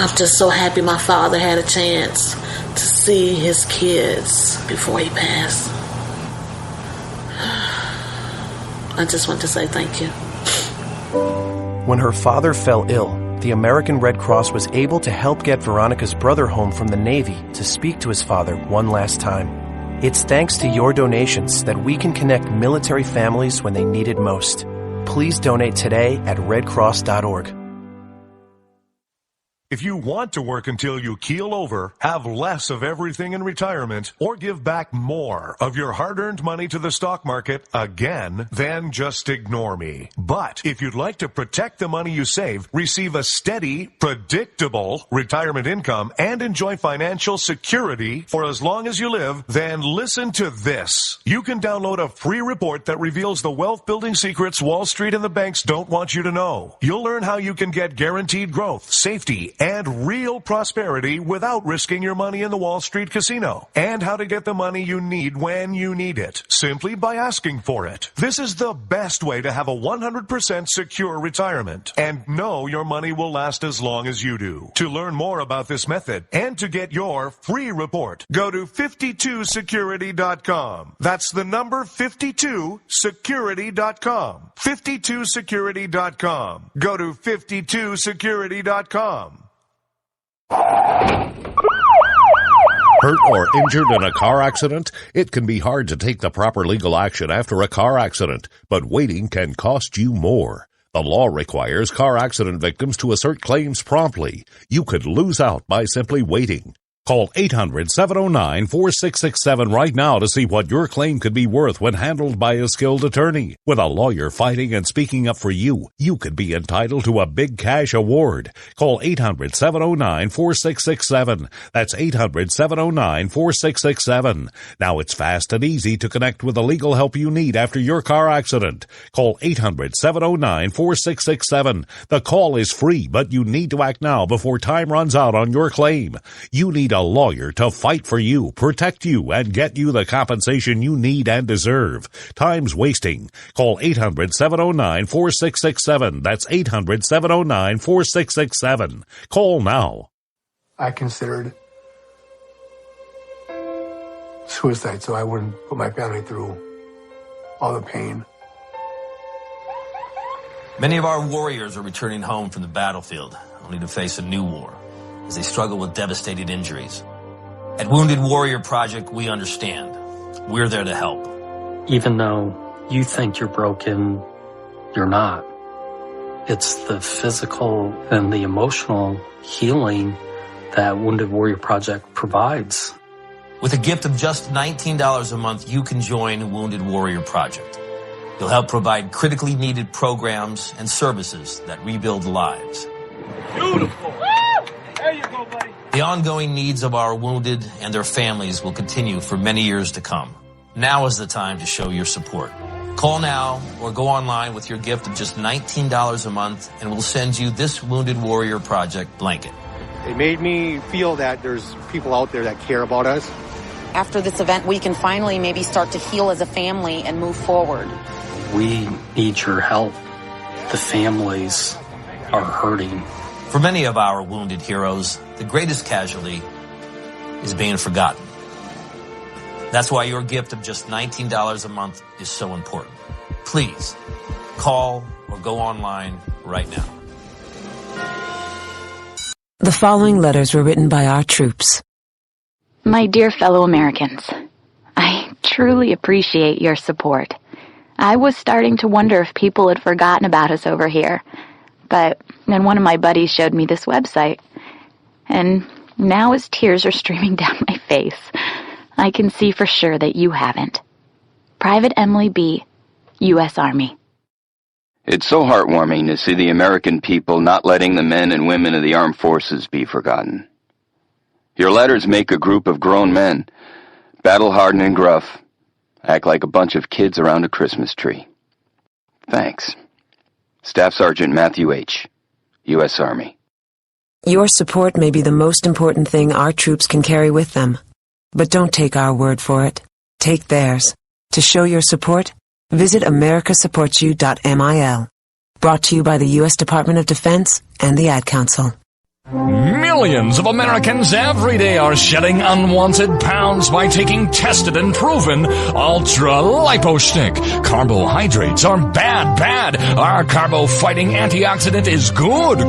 I'm just so happy my father had a chance to see his kids before he passed. I just want to say thank you. When her father fell ill, the American Red Cross was able to help get Veronica's brother home from the Navy to speak to his father one last time. It's thanks to your donations that we can connect military families when they need it most. Please donate today at redcross.org. If you want to work until you keel over, have less of everything in retirement, or give back more of your hard-earned money to the stock market again, then just ignore me. But if you'd like to protect the money you save, receive a steady, predictable retirement income, and enjoy financial security for as long as you live, then listen to this. You can download a free report that reveals the wealth-building secrets Wall Street and the banks don't want you to know. You'll learn how you can get guaranteed growth, safety, and real prosperity without risking your money in the Wall Street casino, and how to get the money you need when you need it, simply by asking for it. This is the best way to have a 100% secure retirement, and know your money will last as long as you do. To learn more about this method, and to get your free report, go to 52security.com. That's the number 52security.com. 52security.com. Go to 52security.com. Hurt or injured in a car accident? It can be hard to take the proper legal action after a car accident, but waiting can cost you more. The law requires car accident victims to assert claims promptly. You could lose out by simply waiting. Call 800-709-4667 right now to see what your claim could be worth when handled by a skilled attorney. With a lawyer fighting and speaking up for you, you could be entitled to a big cash award. Call 800-709-4667. That's 800-709-4667. Now it's fast and easy to connect with the legal help you need after your car accident. Call 800-709-4667. The call is free, but you need to act now before time runs out on your claim. You need a lawyer to fight for you, protect you, and get you the compensation you need and deserve. Time's wasting. Call 800-709-4667. That's 800-709-4667. Call now. I considered suicide so I wouldn't put my family through all the pain. Many of our warriors are returning home from the battlefield, only to face a new war as they struggle with devastating injuries. At Wounded Warrior Project, we understand. We're there to help. Even though you think you're broken, you're not. It's the physical and the emotional healing that Wounded Warrior Project provides. With a gift of just $19 a month, you can join Wounded Warrior Project. You'll help provide critically needed programs and services that rebuild lives. Beautiful. There you go, buddy. The ongoing needs of our wounded and their families will continue for many years to come. Now is the time to show your support. Call now or go online with your gift of just $19 a month, and we'll send you this Wounded Warrior Project blanket. It made me feel that there's people out there that care about us. After this event, we can finally maybe start to heal as a family and move forward. We need your help. The families are hurting. For many of our wounded heroes, the greatest casualty is being forgotten. That's why your gift of just $19 a month is so important. Please call or go online right now. The following letters were written by our troops. My dear fellow Americans, I truly appreciate your support. I was starting to wonder if people had forgotten about us over here. But then one of my buddies showed me this website, and now as tears are streaming down my face, I can see for sure that you haven't. Private Emily B., U.S. Army. It's so heartwarming to see the American people not letting the men and women of the armed forces be forgotten. Your letters make a group of grown men, battle-hardened and gruff, act like a bunch of kids around a Christmas tree. Thanks. Staff Sergeant Matthew H., U.S. Army. Your support may be the most important thing our troops can carry with them. But don't take our word for it. Take theirs. To show your support, visit americasupportsyou.mil. Brought to you by the U.S. Department of Defense and the Ad Council. Millions of Americans every day are shedding unwanted pounds by taking tested and proven Ultra Lipo Stick. Carbohydrates are bad. Our carbo-fighting antioxidant is good.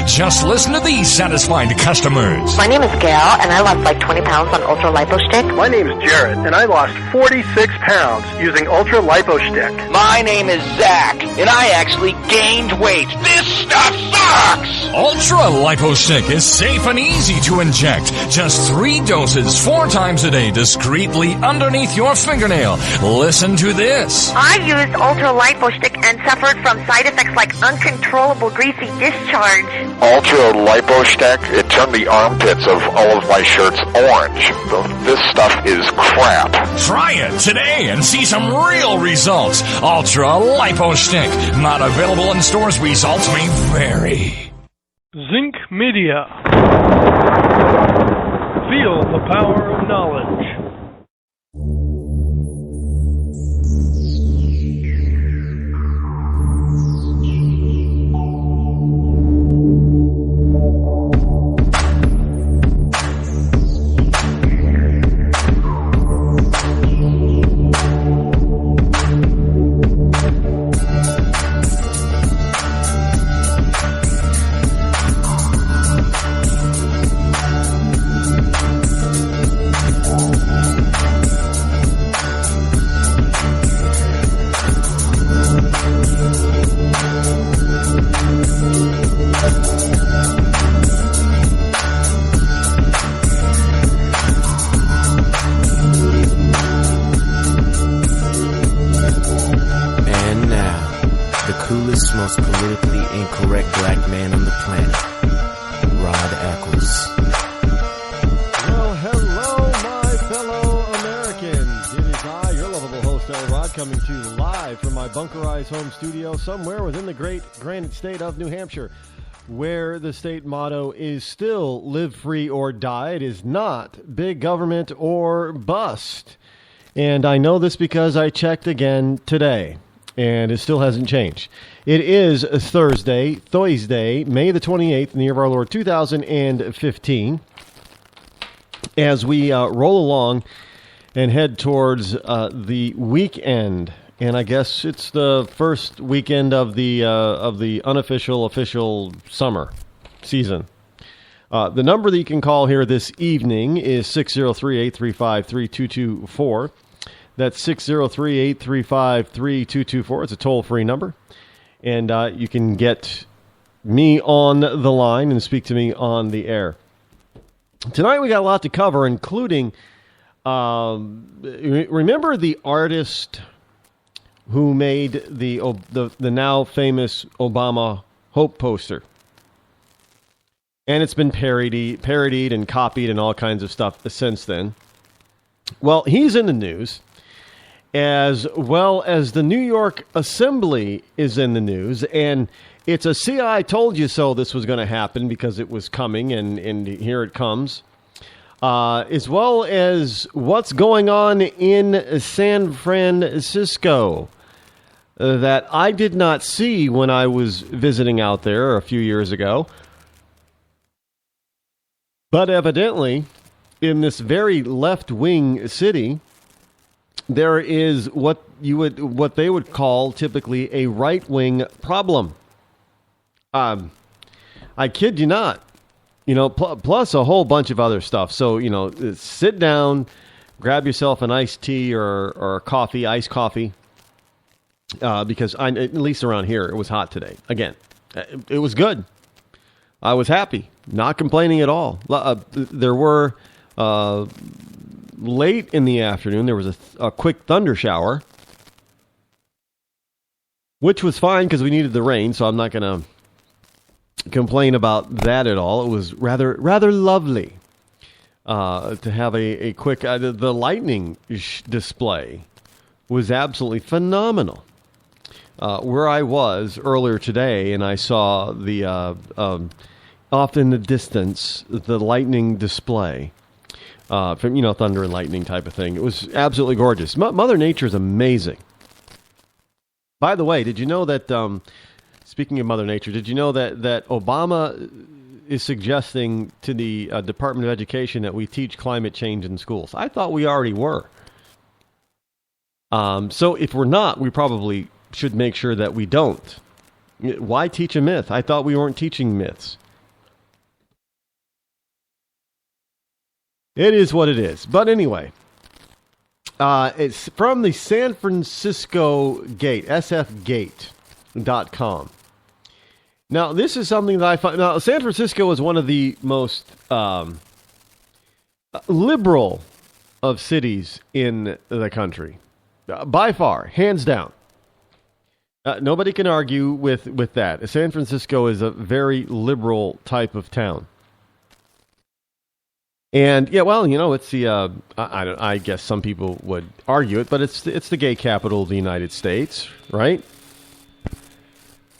Just listen to these satisfied customers. My name is Gail, and I lost like 20 pounds on Ultra Lipo Stick. My name is Jared, and I lost 46 pounds using Ultra Lipo Stick. My name is Zach, and I actually gained weight. This stuff sucks! Ultra Lipo Stick is safe and easy to inject. Just 3 doses 4 times a day, discreetly underneath your fingernail. Listen to this. I used Ultra Lipo Stick and suffered from side effects like uncontrollable greasy discharge. Ultra Lipo Stick, it turned the armpits of all of my shirts orange. This stuff is crap. Try it today and see some real results. Ultra Lipo Stick. Not available in stores. Results may vary. Zinc Media. Feel the power of knowledge. most politically incorrect black man on the planet, Rod Eccles. Well, hello, my fellow Americans. It is I, your lovable host, El Rod, coming to you live from my bunkerized home studio somewhere within the great granite state of New Hampshire, where the state motto is still live free or die. It is not big government or bust. And I know this because I checked again today, and it still hasn't changed. It is Thursday, May the 28th, in the year of our Lord 2015, as we roll along and head towards the weekend. And I guess it's the first weekend of the unofficial, official summer season. The number that you can call here this evening is 603-835-3224. That's 603-835-3224. It's a toll-free number. And you can get me on the line and speak to me on the air. Tonight we got a lot to cover, including, remember the artist who made the now famous Obama Hope poster? And it's been parodied and copied and all kinds of stuff since then. Well, he's in the news, as well as the New York Assembly is in the news. And it's a see, I told you so this was going to happen because it was coming, and here it comes. As well as what's going on in San Francisco that I did not see when I was visiting out there a few years ago. But evidently, in this very left-wing city, there is what they would call typically a right-wing problem. I kid you not. Plus a whole bunch of other stuff. So, sit down, grab yourself an iced tea or coffee, iced coffee, because at least around here, it was hot today. Again, it was good. I was happy, not complaining at all. There were, late in the afternoon, there was a quick thunder shower, which was fine because we needed the rain, so I'm not going to complain about that at all. It was rather lovely to have a quick... the lightning display was absolutely phenomenal. Where I was earlier today, and I saw the off in the distance, the lightning display from, thunder and lightning type of thing. It was absolutely gorgeous. Mother Nature is amazing. By the way, did you know that, speaking of Mother Nature, did you know that Obama is suggesting to the Department of Education that we teach climate change in schools. I thought we already were. So if we're not, we probably should make sure that we don't. Why teach a myth? I thought we weren't teaching myths. It is what it is. But anyway, it's from the San Francisco Gate, sfgate.com. Now, this is something that I find... Now, San Francisco is one of the most liberal of cities in the country. By far, hands down. Nobody can argue with that. San Francisco is a very liberal type of town. And, yeah, well, you know, it's the... I guess some people would argue it, but it's the gay capital of the United States, right?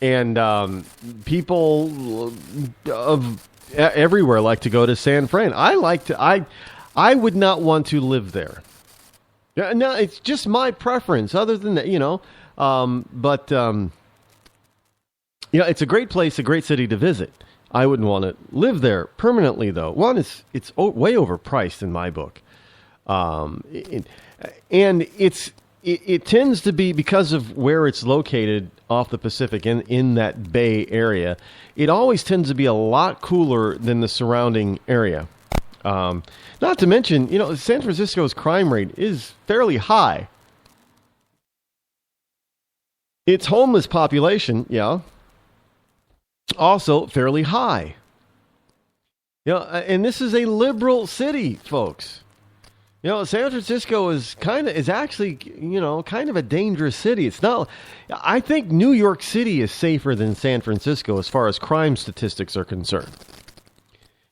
And people of everywhere like to go to San Fran. I would not want to live there. No, it's just my preference. Other than that, you know, it's a great place, a great city to visit. I wouldn't want to live there permanently, though. One, it's way overpriced in my book, and it tends to be, because of where it's located off the Pacific in that Bay Area, it always tends to be a lot cooler than the surrounding area. Not to mention, you know, San Francisco's crime rate is fairly high. Its homeless population, yeah, also fairly high. You know, and this is a liberal city, folks. You know, San Francisco is actually, you know, kind of a dangerous city. It's not. I think New York City is safer than San Francisco as far as crime statistics are concerned.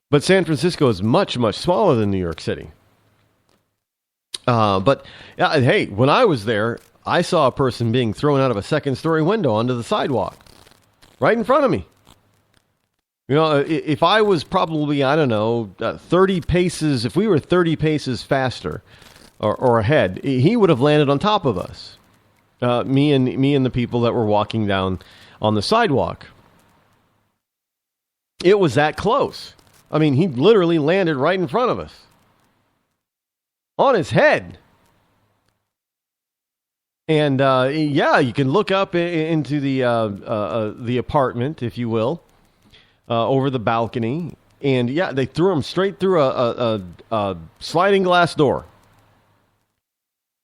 But San Francisco is much, much smaller than New York City. But hey, when I was there, I saw a person being thrown out of a second-story window onto the sidewalk, right in front of me. You know, if I was probably, 30 paces, if we were 30 paces faster or ahead, he would have landed on top of us. Me and the people that were walking down on the sidewalk. It was that close. I mean, he literally landed right in front of us. On his head. And, you can look up into the apartment, if you will. Over the balcony, and they threw him straight through a sliding glass door.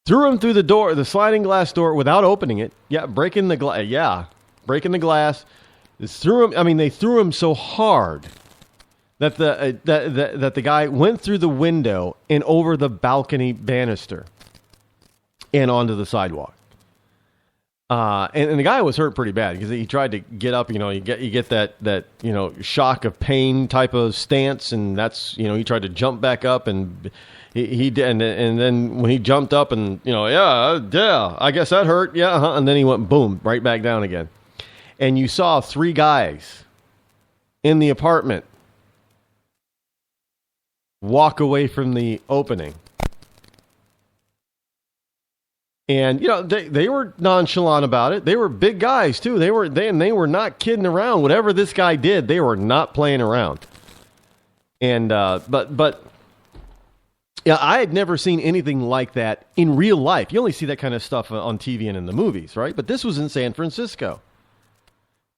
Threw him through the sliding glass door without opening it. Breaking the glass. Breaking the glass. They threw him so hard that the guy went through the window and over the balcony banister and onto the sidewalk. And the guy was hurt pretty bad because he tried to get up. You know, you get that shock of pain type of stance, and that's, you know, he tried to jump back up, and he did, and then when he jumped up, and I guess that hurt, and then he went boom right back down again, and you saw 3 guys in the apartment walk away from the opening. And, you know, they were nonchalant about it. They were big guys, too. They were not kidding around. Whatever this guy did, they were not playing around. And, but I had never seen anything like that in real life. You only see that kind of stuff on TV and in the movies, right? But this was in San Francisco.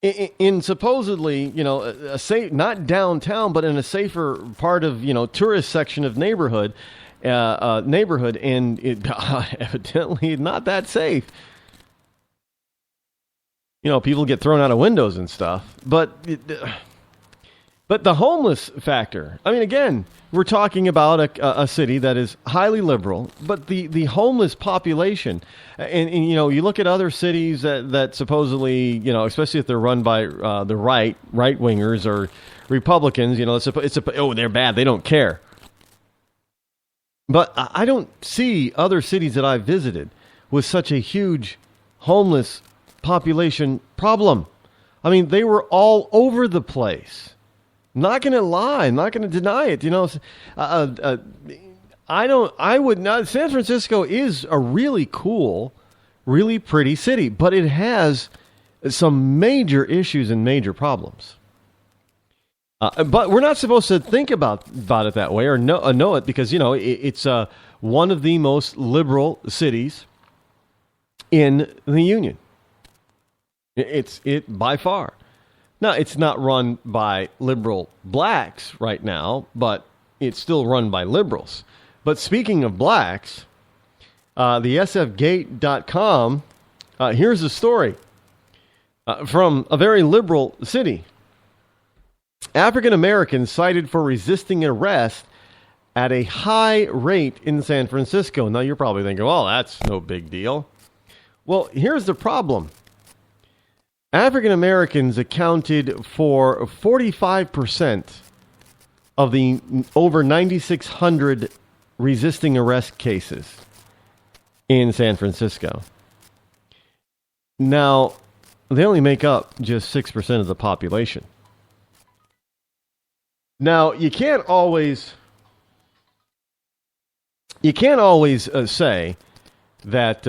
In supposedly, you know, a safe, not downtown, but in a safer part of, you know, tourist section of neighborhood, and it evidently not that safe. You know, people get thrown out of windows and stuff, but the homeless factor. I mean, again, we're talking about a city that is highly liberal, but the homeless population, and you know, you look at other cities that supposedly, you know, especially if they're run by the right wingers or Republicans, you know, they're bad, they don't care. But I don't see other cities that I've visited with such a huge homeless population problem. I mean, they were all over the place. Not going to lie, not going to deny it. You know, I would not. San Francisco is a really cool, really pretty city, but it has some major issues and major problems. But we're not supposed to think about it that way or know it because, it's one of the most liberal cities in the Union. It's by far. Now, it's not run by liberal blacks right now, but it's still run by liberals. But speaking of blacks, the sfgate.com, here's a story from a very liberal city. African Americans cited for resisting arrest at a high rate in San Francisco. Now, you're probably thinking, well, that's no big deal. Well, here's the problem. African Americans accounted for 45% of the over 9,600 resisting arrest cases in San Francisco. Now, they only make up just 6% of the population. Now, you can't always say that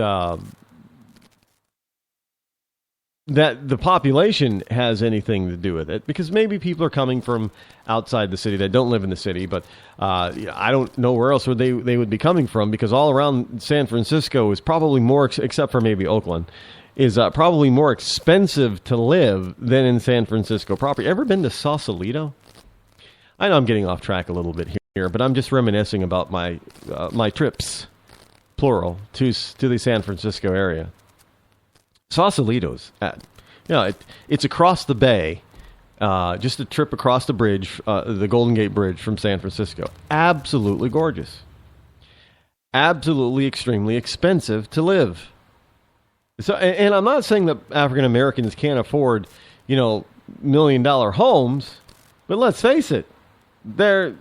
that the population has anything to do with it, because maybe people are coming from outside the city that don't live in the city, but I don't know where else they would be coming from, because all around San Francisco is probably more, except for maybe Oakland, is probably more expensive to live than in San Francisco proper. Ever been to Sausalito? I know I'm getting off track a little bit here, but I'm just reminiscing about my trips, plural, to the San Francisco area. Sausalito's it's across the bay, just a trip across the bridge, the Golden Gate Bridge from San Francisco. Absolutely gorgeous. Absolutely extremely expensive to live. So, and I'm not saying that African Americans can't afford, $1 million homes, but let's face it, there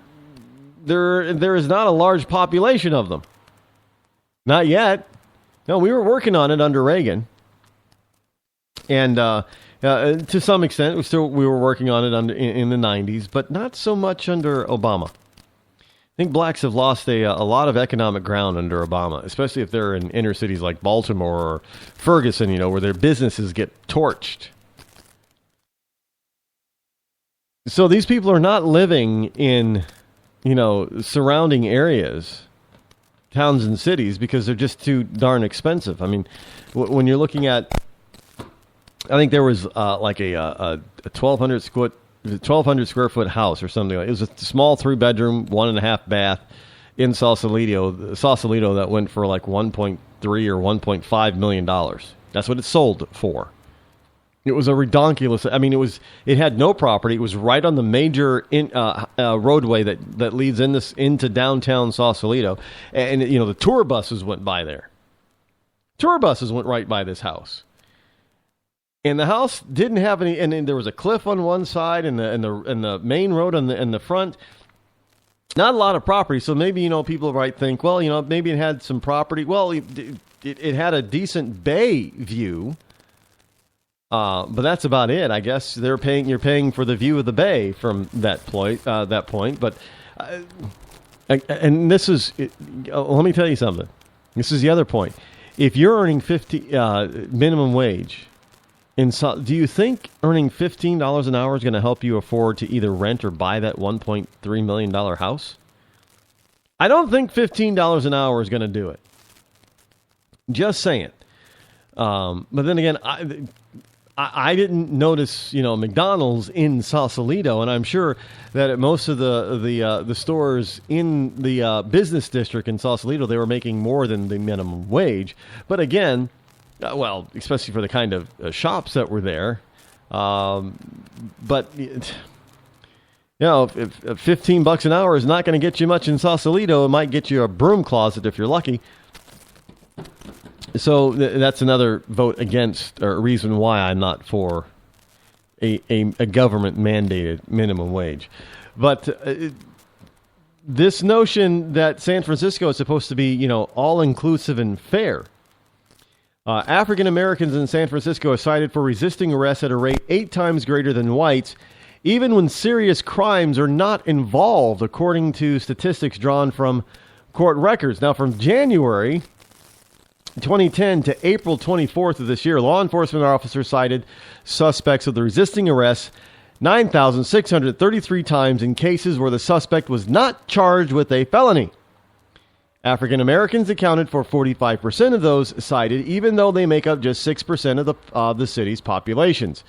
is not a large population of them. Not yet. No, we were working on it under Reagan. And to some extent, we were working on it in the 90s, but not so much under Obama. I think blacks have lost a lot of economic ground under Obama, especially if they're in inner cities like Baltimore or Ferguson, where their businesses get torched. So these people are not living in, surrounding areas, towns and cities, because they're just too darn expensive. I mean, when you're looking at, I think there was like a 1,200 square foot house or something. It was a small 3-bedroom, 1.5 bath in Sausalito that went for like $1.3 or $1.5 million. That's what it sold for. It was a redonkulous. I mean, it had no property. It was right on the major roadway that leads into downtown Sausalito, and the tour buses went by there. Tour buses went right by this house. And the house didn't have any, and then there was a cliff on one side, and the main road in the front. Not a lot of property, so maybe people might think, well, maybe it had some property. Well, it had a decent bay view, but that's about it. I guess you're paying for the view of the bay from that point. But and this is, let me tell you something. This is the other point. If you're earning minimum wage. Do you think earning $15 an hour is going to help you afford to either rent or buy that $1.3 million house? I don't think $15 an hour is going to do it. Just saying. But then again, I didn't notice, McDonald's in Sausalito, and I'm sure that at most of the stores in the business district in Sausalito, they were making more than the minimum wage. But again, well, especially for the kind of shops that were there. But, if $15 an hour is not going to get you much in Sausalito, it might get you a broom closet if you're lucky. So that's another vote against, or reason why I'm not for a government-mandated minimum wage. But this notion that San Francisco is supposed to be, all-inclusive and fair. African Americans in San Francisco are cited for resisting arrest at a rate 8 times greater than whites, even when serious crimes are not involved, according to statistics drawn from court records. Now, from January 2010 to April 24th of this year, law enforcement officers cited suspects of the resisting arrest 9,633 times in cases where the suspect was not charged with a felony. African Americans accounted for 45% of those cited, even though they make up just 6% of the city's populations.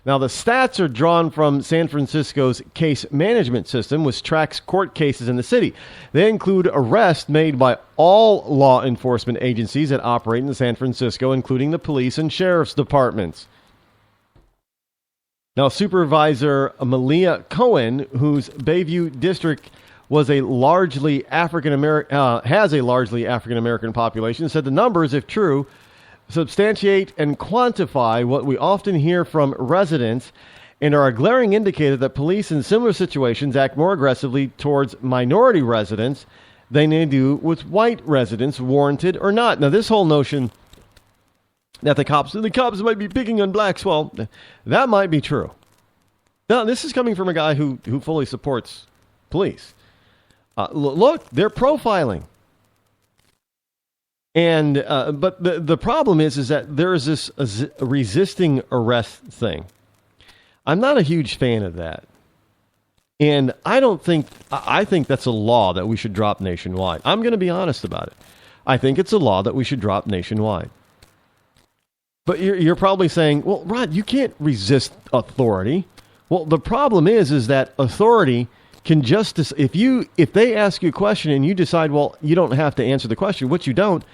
Now, the stats are drawn from San Francisco's case management system, which tracks court cases in the city. They include arrests made by all law enforcement agencies that operate in San Francisco, including the police and sheriff's departments. Now, Supervisor Malia Cohen, whose Bayview district has a largely African American population, said the numbers, if true, substantiate and quantify what we often hear from residents and are a glaring indicator that police in similar situations act more aggressively towards minority residents than they do with white residents, warranted or not. Now, this whole notion that the cops might be picking on blacks, well, that might be true. Now, this is coming from a guy who fully supports police. Look, they're profiling. And but the problem is that there is this resisting arrest thing. I'm not a huge fan of that. And I think that's a law that we should drop nationwide. I'm going to be honest about it. I think it's a law that we should drop nationwide. But you're probably saying, well, Rod, you can't resist authority. Well, the problem is that authority can just, if they ask you a question and you decide, well, you don't have to answer the question, which you don't,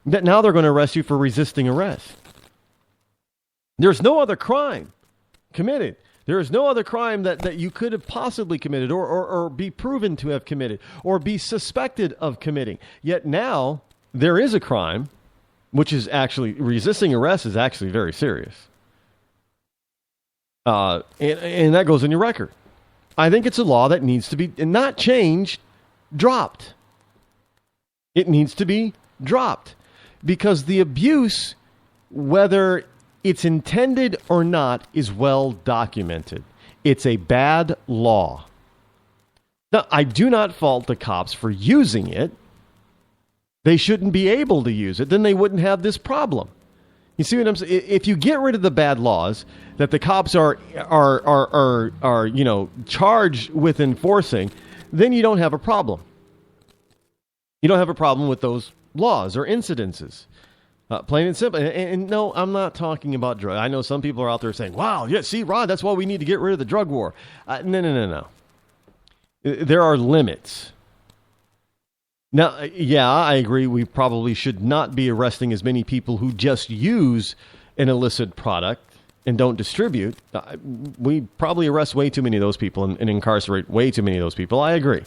that now they're going to arrest you for resisting arrest. There's no other crime committed. There is no other crime that you could have possibly committed or be proven to have committed or be suspected of committing. Yet now there is a crime, which is actually, resisting arrest is actually very serious. And that goes on your record. I think it's a law that needs to be not changed, dropped. It needs to be dropped because the abuse, whether it's intended or not, is well documented. It's a bad law. Now, I do not fault the cops for using it. They shouldn't be able to use it. Then they wouldn't have this problem. You see what I'm saying? If you get rid of the bad laws that the cops are charged with enforcing, then you don't have a problem. You don't have a problem with those laws or incidences. Plain and simple. And no, I'm not talking about drugs. I know some people are out there saying, wow, yeah, see, Rod, that's why we need to get rid of the drug war. No. There are limits. Now, yeah, I agree. We probably should not be arresting as many people who just use an illicit product and don't distribute. We probably arrest way too many of those people and incarcerate way too many of those people. I agree.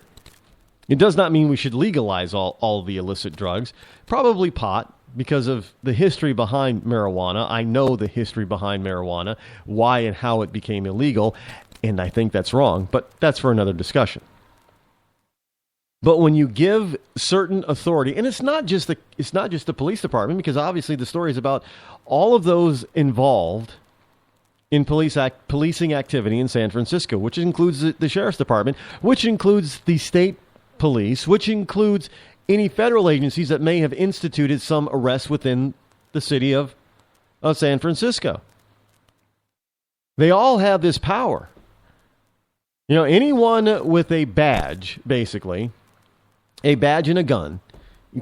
It does not mean we should legalize all the illicit drugs. Probably pot, because of the history behind marijuana. I know the history behind marijuana, why and how it became illegal, and I think that's wrong, but that's for another discussion. But when you give certain authority, and it's not just the police department, because obviously the story is about all of those involved in policing activity in San Francisco, which includes the sheriff's department, which includes the state police, which includes any federal agencies that may have instituted some arrests within the city of San Francisco. They all have this power. You know, anyone with a badge, basically, a badge and a gun,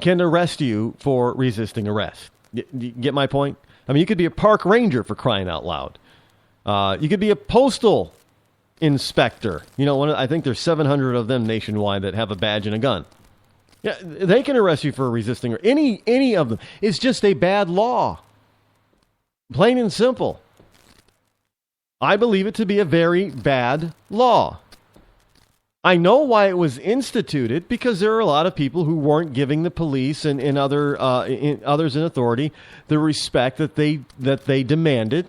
can arrest you for resisting arrest. You get my point? I mean, you could be a park ranger, for crying out loud. You could be a postal inspector. You know, I think there's 700 of them nationwide that have a badge and a gun. Yeah, they can arrest you for resisting. Any of them. It's just a bad law. Plain and simple. I believe it to be a very bad law. I know why it was instituted, because there are a lot of people who weren't giving the police and others in authority the respect that they demanded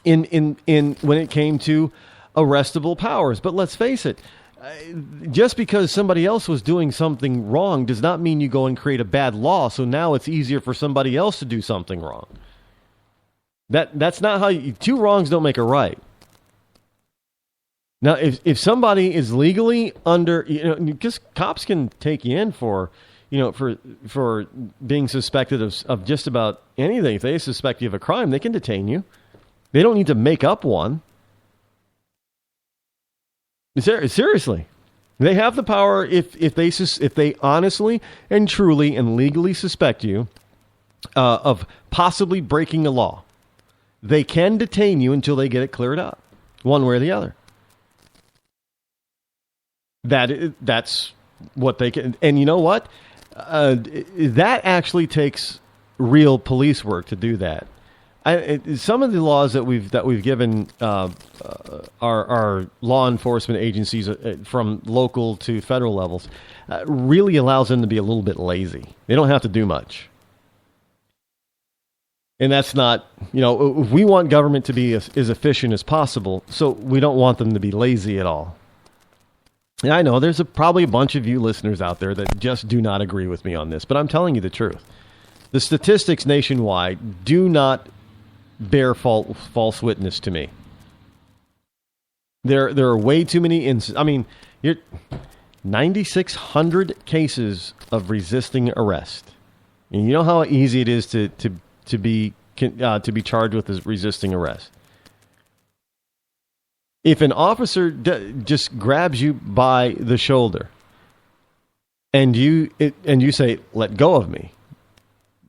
in when it came to arrestable powers. But let's face it, just because somebody else was doing something wrong does not mean you go and create a bad law, so now it's easier for somebody else to do something wrong. That's not how two wrongs don't make a right. Now, if somebody is legally under, because cops can take you in for being suspected of just about anything. If they suspect you of a crime, they can detain you. They don't need to make up one. Seriously. They have the power if they honestly and truly and legally suspect you of possibly breaking a law. They can detain you until they get it cleared up, one way or the other. That's what they can. And you know what? That actually takes real police work to do that. Some of the laws that we've given our law enforcement agencies from local to federal levels really allows them to be a little bit lazy. They don't have to do much. And that's not, we want government to be as efficient as possible, so we don't want them to be lazy at all. And I know there's probably a bunch of you listeners out there that just do not agree with me on this, but I'm telling you the truth. The statistics nationwide do not bear false witness to me. There are way too many instances. I mean, 9,600 cases of resisting arrest. And you know how easy it is to be charged with resisting arrest. If an officer just grabs you by the shoulder and you say, "Let go of me,"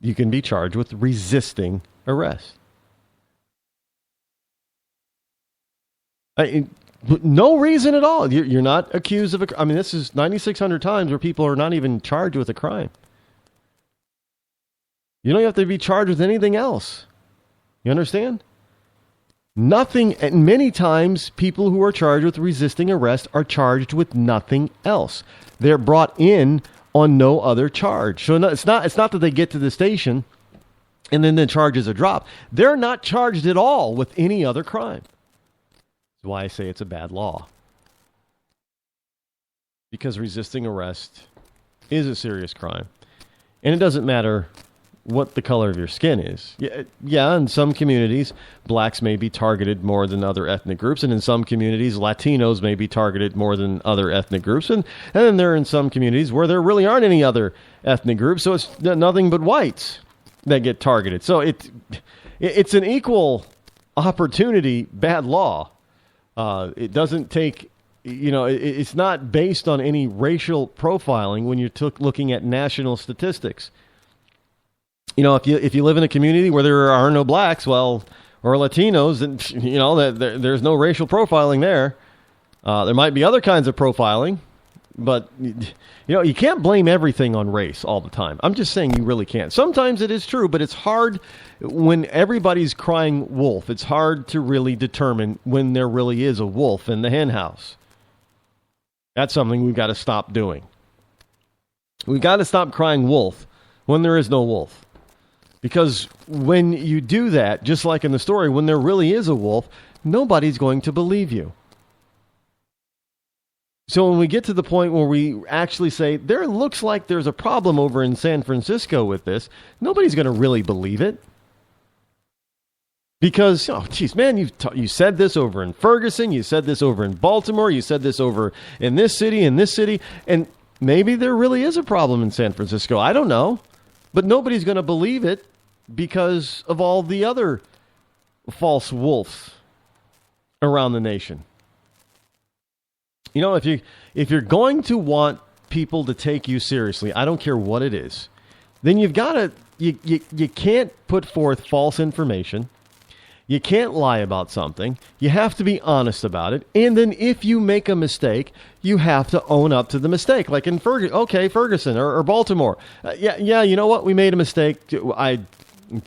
you can be charged with resisting arrest. No reason at all. You're not accused of this is 9,600 times where people are not even charged with a crime. You don't have to be charged with anything else. You understand? Nothing, and many times people who are charged with resisting arrest are charged with nothing else. They're brought in on no other charge. So it's not that they get to the station and then the charges are dropped. They're not charged at all with any other crime. That's why I say it's a bad law. Because resisting arrest is a serious crime. And it doesn't matter what the color of your skin is. Yeah, in some communities, blacks may be targeted more than other ethnic groups, and in some communities, Latinos may be targeted more than other ethnic groups, and then there are in some communities where there really aren't any other ethnic groups, so it's nothing but whites that get targeted. So it's an equal opportunity bad law. It doesn't take, it's not based on any racial profiling when you're looking at national statistics. If you live in a community where there are no blacks, or Latinos, then that there's no racial profiling there. There might be other kinds of profiling, but you can't blame everything on race all the time. I'm just saying you really can't. Sometimes it is true, but it's hard when everybody's crying wolf. It's hard to really determine when there really is a wolf in the hen house. That's something we've got to stop doing. We've got to stop crying wolf when there is no wolf. Because when you do that, just like in the story, when there really is a wolf, nobody's going to believe you. So when we get to the point where we actually say, there looks like there's a problem over in San Francisco with this, nobody's going to really believe it. Because, man, you said this over in Ferguson, you said this over in Baltimore, you said this over in this city, and maybe there really is a problem in San Francisco. I don't know. But nobody's going to believe it because of all the other false wolves around the nation. If you're going to want people to take you seriously, I don't care what it is, then you've got to, you can't put forth false information. You can't lie about something. You have to be honest about it. And then if you make a mistake, you have to own up to the mistake. Like in Ferguson or Baltimore. You know what? We made a mistake.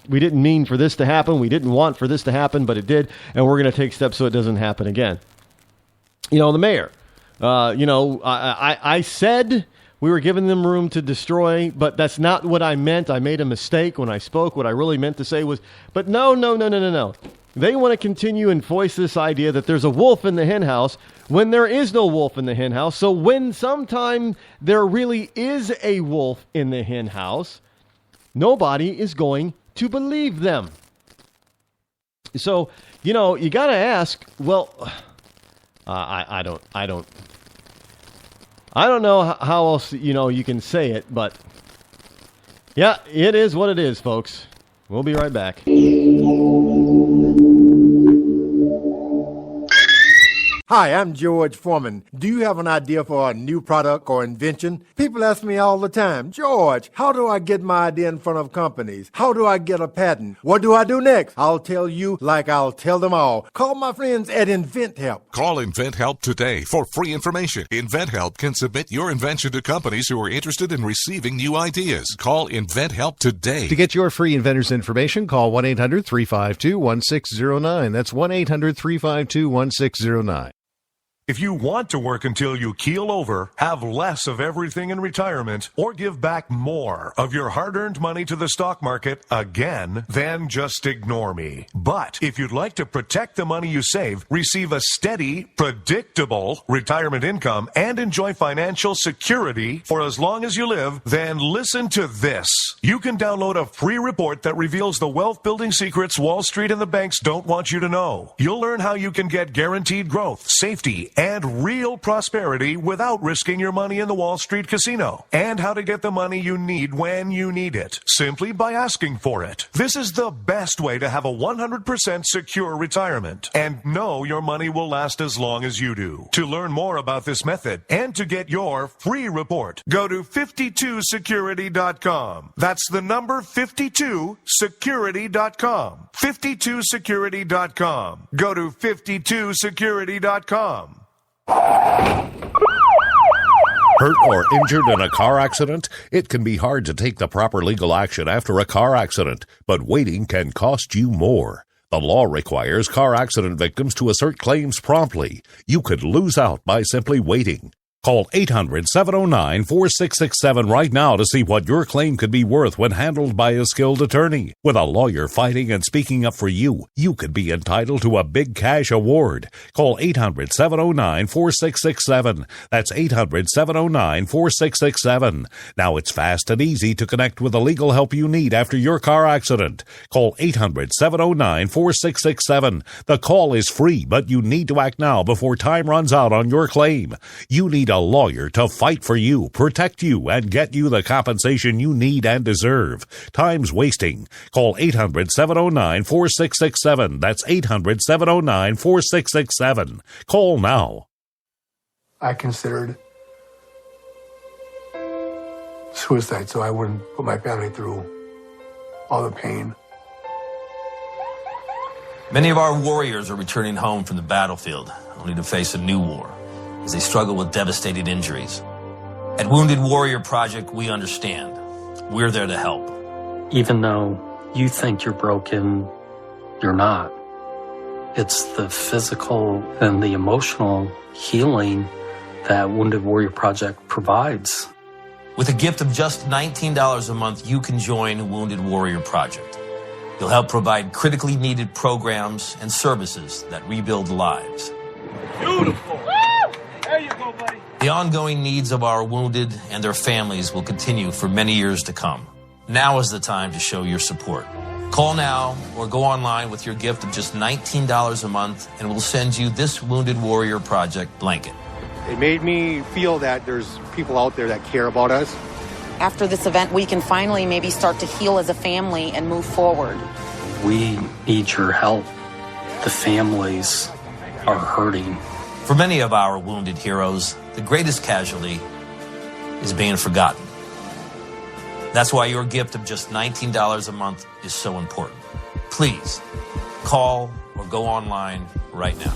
We didn't mean for this to happen. We didn't want for this to happen, but it did. And we're going to take steps so it doesn't happen again. The mayor. I said we were giving them room to destroy, but that's not what I meant. I made a mistake when I spoke. What I really meant to say was, but no. They want to continue and voice this idea that there's a wolf in the hen house when there is no wolf in the hen house. So when sometime there really is a wolf in the hen house, nobody is going to believe them. So, you got to ask, well, I don't know how else, you can say it, but yeah, it is what it is, folks. We'll be right back. Hi, I'm George Foreman. Do you have an idea for a new product or invention? People ask me all the time, George, how do I get my idea in front of companies? How do I get a patent? What do I do next? I'll tell you like I'll tell them all. Call my friends at InventHelp. Call InventHelp today for free information. InventHelp can submit your invention to companies who are interested in receiving new ideas. Call InventHelp today. To get your free inventor's information, call 1-800-352-1609. That's 1-800-352-1609. If you want to work until you keel over, have less of everything in retirement, or give back more of your hard-earned money to the stock market again, then just ignore me. But if you'd like to protect the money you save, receive a steady, predictable retirement income, and enjoy financial security for as long as you live, then listen to this. You can download a free report that reveals the wealth-building secrets Wall Street and the banks don't want you to know. You'll learn how you can get guaranteed growth, safety, and real prosperity without risking your money in the Wall Street casino, and how to get the money you need when you need it, simply by asking for it. This is the best way to have a 100% secure retirement, and know your money will last as long as you do. To learn more about this method, and to get your free report, go to 52security.com. That's the number 52security.com. 52security.com. Go to 52security.com. Hurt or injured in a car accident? It can be hard to take the proper legal action after a car accident, but waiting can cost you more. The law requires car accident victims to assert claims promptly. You could lose out by simply waiting. Call 800-709-4667 right now to see what your claim could be worth when handled by a skilled attorney. With a lawyer fighting and speaking up for you, you could be entitled to a big cash award. Call 800-709-4667. That's 800-709-4667. Now it's fast and easy to connect with the legal help you need after your car accident. Call 800-709-4667. The call is free, but you need to act now before time runs out on your claim. You need a lawyer to fight for you, protect you, and get you the compensation you need and deserve. Time's wasting. Call 800-709-4667. That's 800-709-4667. Call now. I considered suicide so I wouldn't put my family through all the pain. Many of our warriors are returning home from the battlefield, only to face a new war as they struggle with devastating injuries. At Wounded Warrior Project, we understand. We're there to help. Even though you think you're broken, you're not. It's the physical and the emotional healing that Wounded Warrior Project provides. With a gift of just $19 a month, you can join Wounded Warrior Project. You'll help provide critically needed programs and services that rebuild lives. Beautiful. There you go, buddy. The ongoing needs of our wounded and their families will continue for many years to come. Now is the time to show your support. Call now or go online with your gift of just $19 a month, and we'll send you this Wounded Warrior Project blanket. It made me feel that there's people out there that care about us. After this event, we can finally maybe start to heal as a family and move forward. We need your help. The families are hurting. For many of our wounded heroes, the greatest casualty is being forgotten. That's why your gift of just $19 a month is so important. Please, call or go online right now.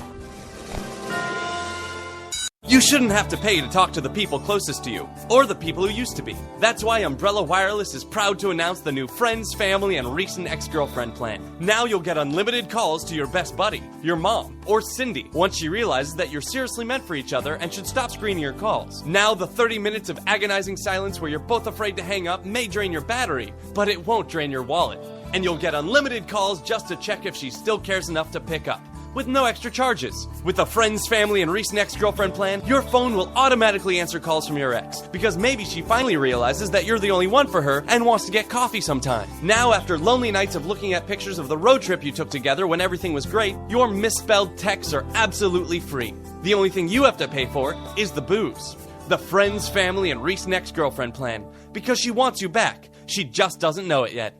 You shouldn't have to pay to talk to the people closest to you, or the people who used to be. That's why Umbrella Wireless is proud to announce the new Friends, Family, and Recent Ex-Girlfriend plan. Now you'll get unlimited calls to your best buddy, your mom, or Cindy, once she realizes that you're seriously meant for each other and should stop screening your calls. Now the 30 minutes of agonizing silence where you're both afraid to hang up may drain your battery, but it won't drain your wallet. And you'll get unlimited calls just to check if she still cares enough to pick up, with no extra charges. With the Friends, Family, and Recent Ex-Girlfriend plan, your phone will automatically answer calls from your ex, because maybe she finally realizes that you're the only one for her and wants to get coffee sometime. Now, after lonely nights of looking at pictures of the road trip you took together when everything was great, your misspelled texts are absolutely free. The only thing you have to pay for is the booze. The Friends, Family, and Recent Ex-Girlfriend plan, because she wants you back. She just doesn't know it yet.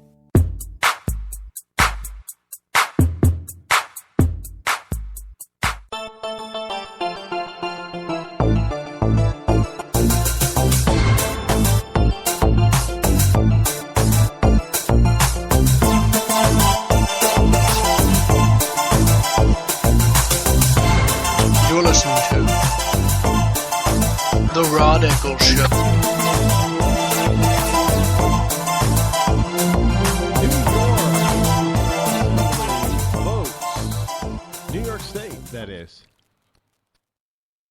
Rod Eccles Show. New York State, that is.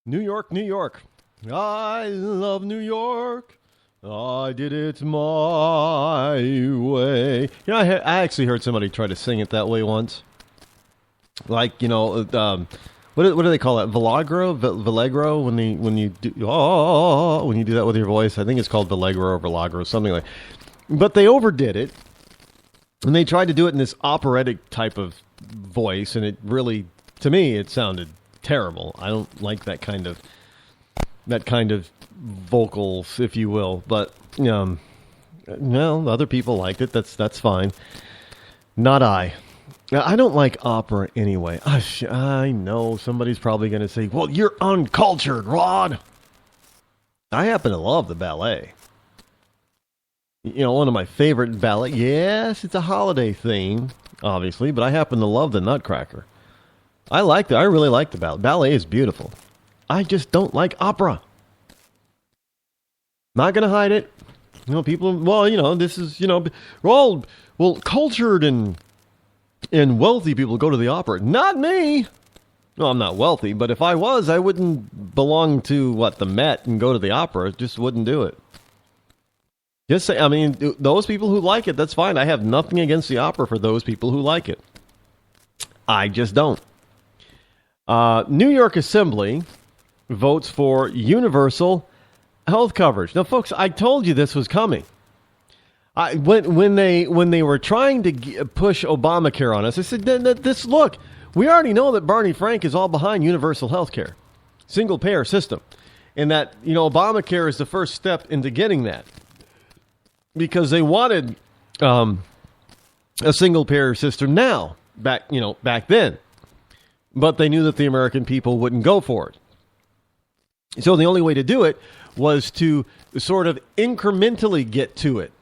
New York, New York. I love New York. I did it my way. You know, I actually heard somebody try to sing it that way once. Like, you know, what do they call that? Villegro when you do that with your voice. I think it's called Villegro or Vilagro, something like. But they overdid it, and they tried to do it in this operatic type of voice, and it really, to me, it sounded terrible. I don't like that kind of vocals, if you will. But no, other people liked it. That's fine. Not I. I don't like opera anyway. I know somebody's probably going to say, "Well, you're uncultured, Rod." I happen to love the ballet. You know, one of my favorite ballet. Yes, it's a holiday theme, obviously, but I happen to love the Nutcracker. I really like the ballet. Ballet is beautiful. I just don't like opera. Not going to hide it. You know, people, well, you know, this is, you know, cultured and wealthy people go to the opera. Not me. No, I'm not wealthy, but if I was, I wouldn't belong to, the Met and go to the opera. Just wouldn't do it. Just say, I mean, those people who like it, that's fine. I have nothing against the opera for those people who like it. I just don't. New York Assembly votes for universal health coverage. Now, folks, I told you this was coming. When they were trying to push Obamacare on us, I said, look, we already know that Barney Frank is all behind universal health care, single payer system, and that, you know, Obamacare is the first step into getting that, because they wanted a single payer system back then, but they knew that the American people wouldn't go for it. So the only way to do it was to sort of incrementally get to it.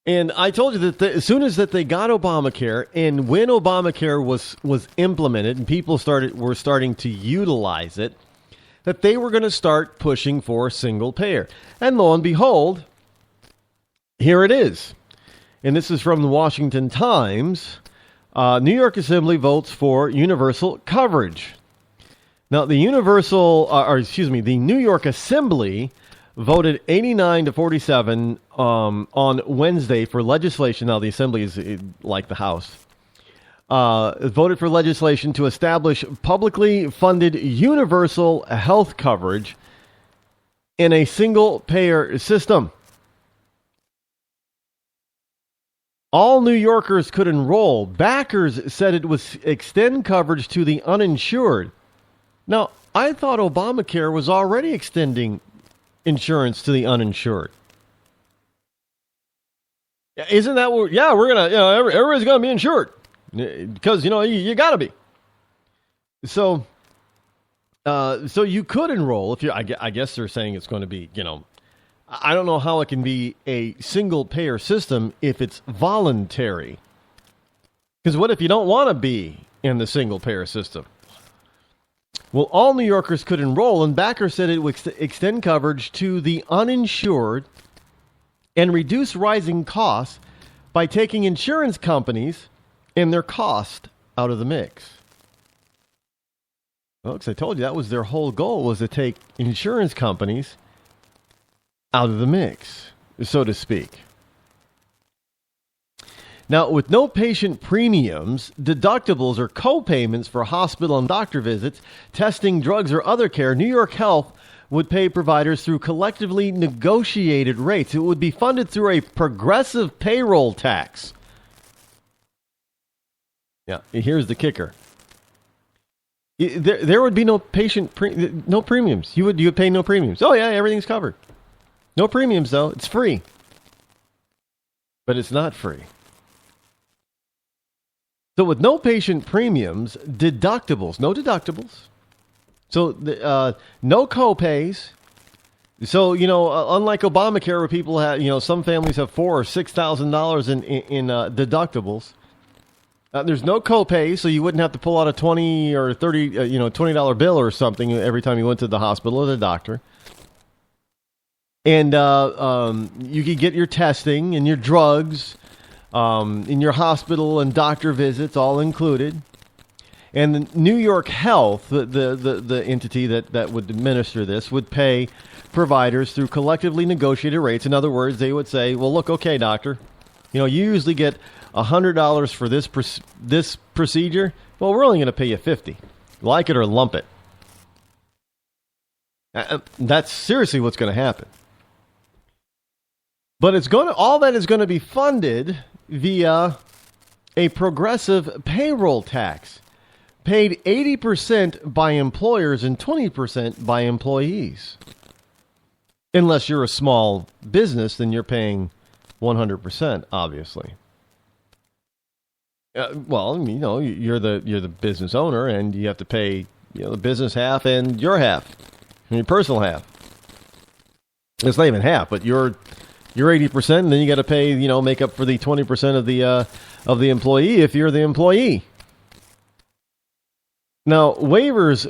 And I told you that as soon as that they got Obamacare, and when Obamacare was implemented and people were starting to utilize it, that they were going to start pushing for single payer. And lo and behold, here it is. And this is from the Washington Times. New York Assembly votes for universal coverage. Now, the New York Assembly voted 89 to 47 on Wednesday for legislation. Now, the Assembly is like the House. Voted for legislation to establish publicly funded universal health coverage in a single-payer system. All New Yorkers could enroll. Backers said it would extend coverage to the uninsured. Now, I thought Obamacare was already extending insurance to the uninsured. Isn't that what? Yeah, we're gonna. You know, everybody's gonna be insured because you gotta be. So you could enroll if you. I guess they're saying it's going to be. I don't know how it can be a single payer system if it's voluntary. Because what if you don't want to be in the single payer system? Well, all New Yorkers could enroll, and Backer said it would extend coverage to the uninsured and reduce rising costs by taking insurance companies and their cost out of the mix. Well, because I told you that was their whole goal, was to take insurance companies out of the mix, so to speak. Now, with no patient premiums, deductibles, or co-payments for hospital and doctor visits, testing, drugs, or other care, New York Health would pay providers through collectively negotiated rates. It would be funded through a progressive payroll tax. Yeah, here's the kicker. There would be no no premiums. You would pay no premiums. Oh yeah, everything's covered. No premiums though. It's free. But it's not free. So with no patient premiums, no deductibles. So no co-pays. So, unlike Obamacare where people have, some families have $4,000 or $6,000 in deductibles. There's no co-pay, so you wouldn't have to pull out a $20 or $30, $20 bill or something every time you went to the hospital or the doctor. And you could get your testing and your drugs in your hospital and doctor visits all included. And the New York Health, the entity that would administer this, would pay providers through collectively negotiated rates. In other words, they would say, well, look, okay, doctor, you usually get $100 for this procedure. Well, we're only going to pay you $50. Like it or lump it. That's seriously what's going to happen. But all that is going to be funded via a progressive payroll tax, paid 80% by employers and 20% by employees. Unless you're a small business, then you're paying 100%, obviously. You're the business owner, and you have to pay the business half and your half, and your personal half. It's not even half, but you're 80%, and then you got to pay, make up for the 20% of the employee if you're the employee. Now, waivers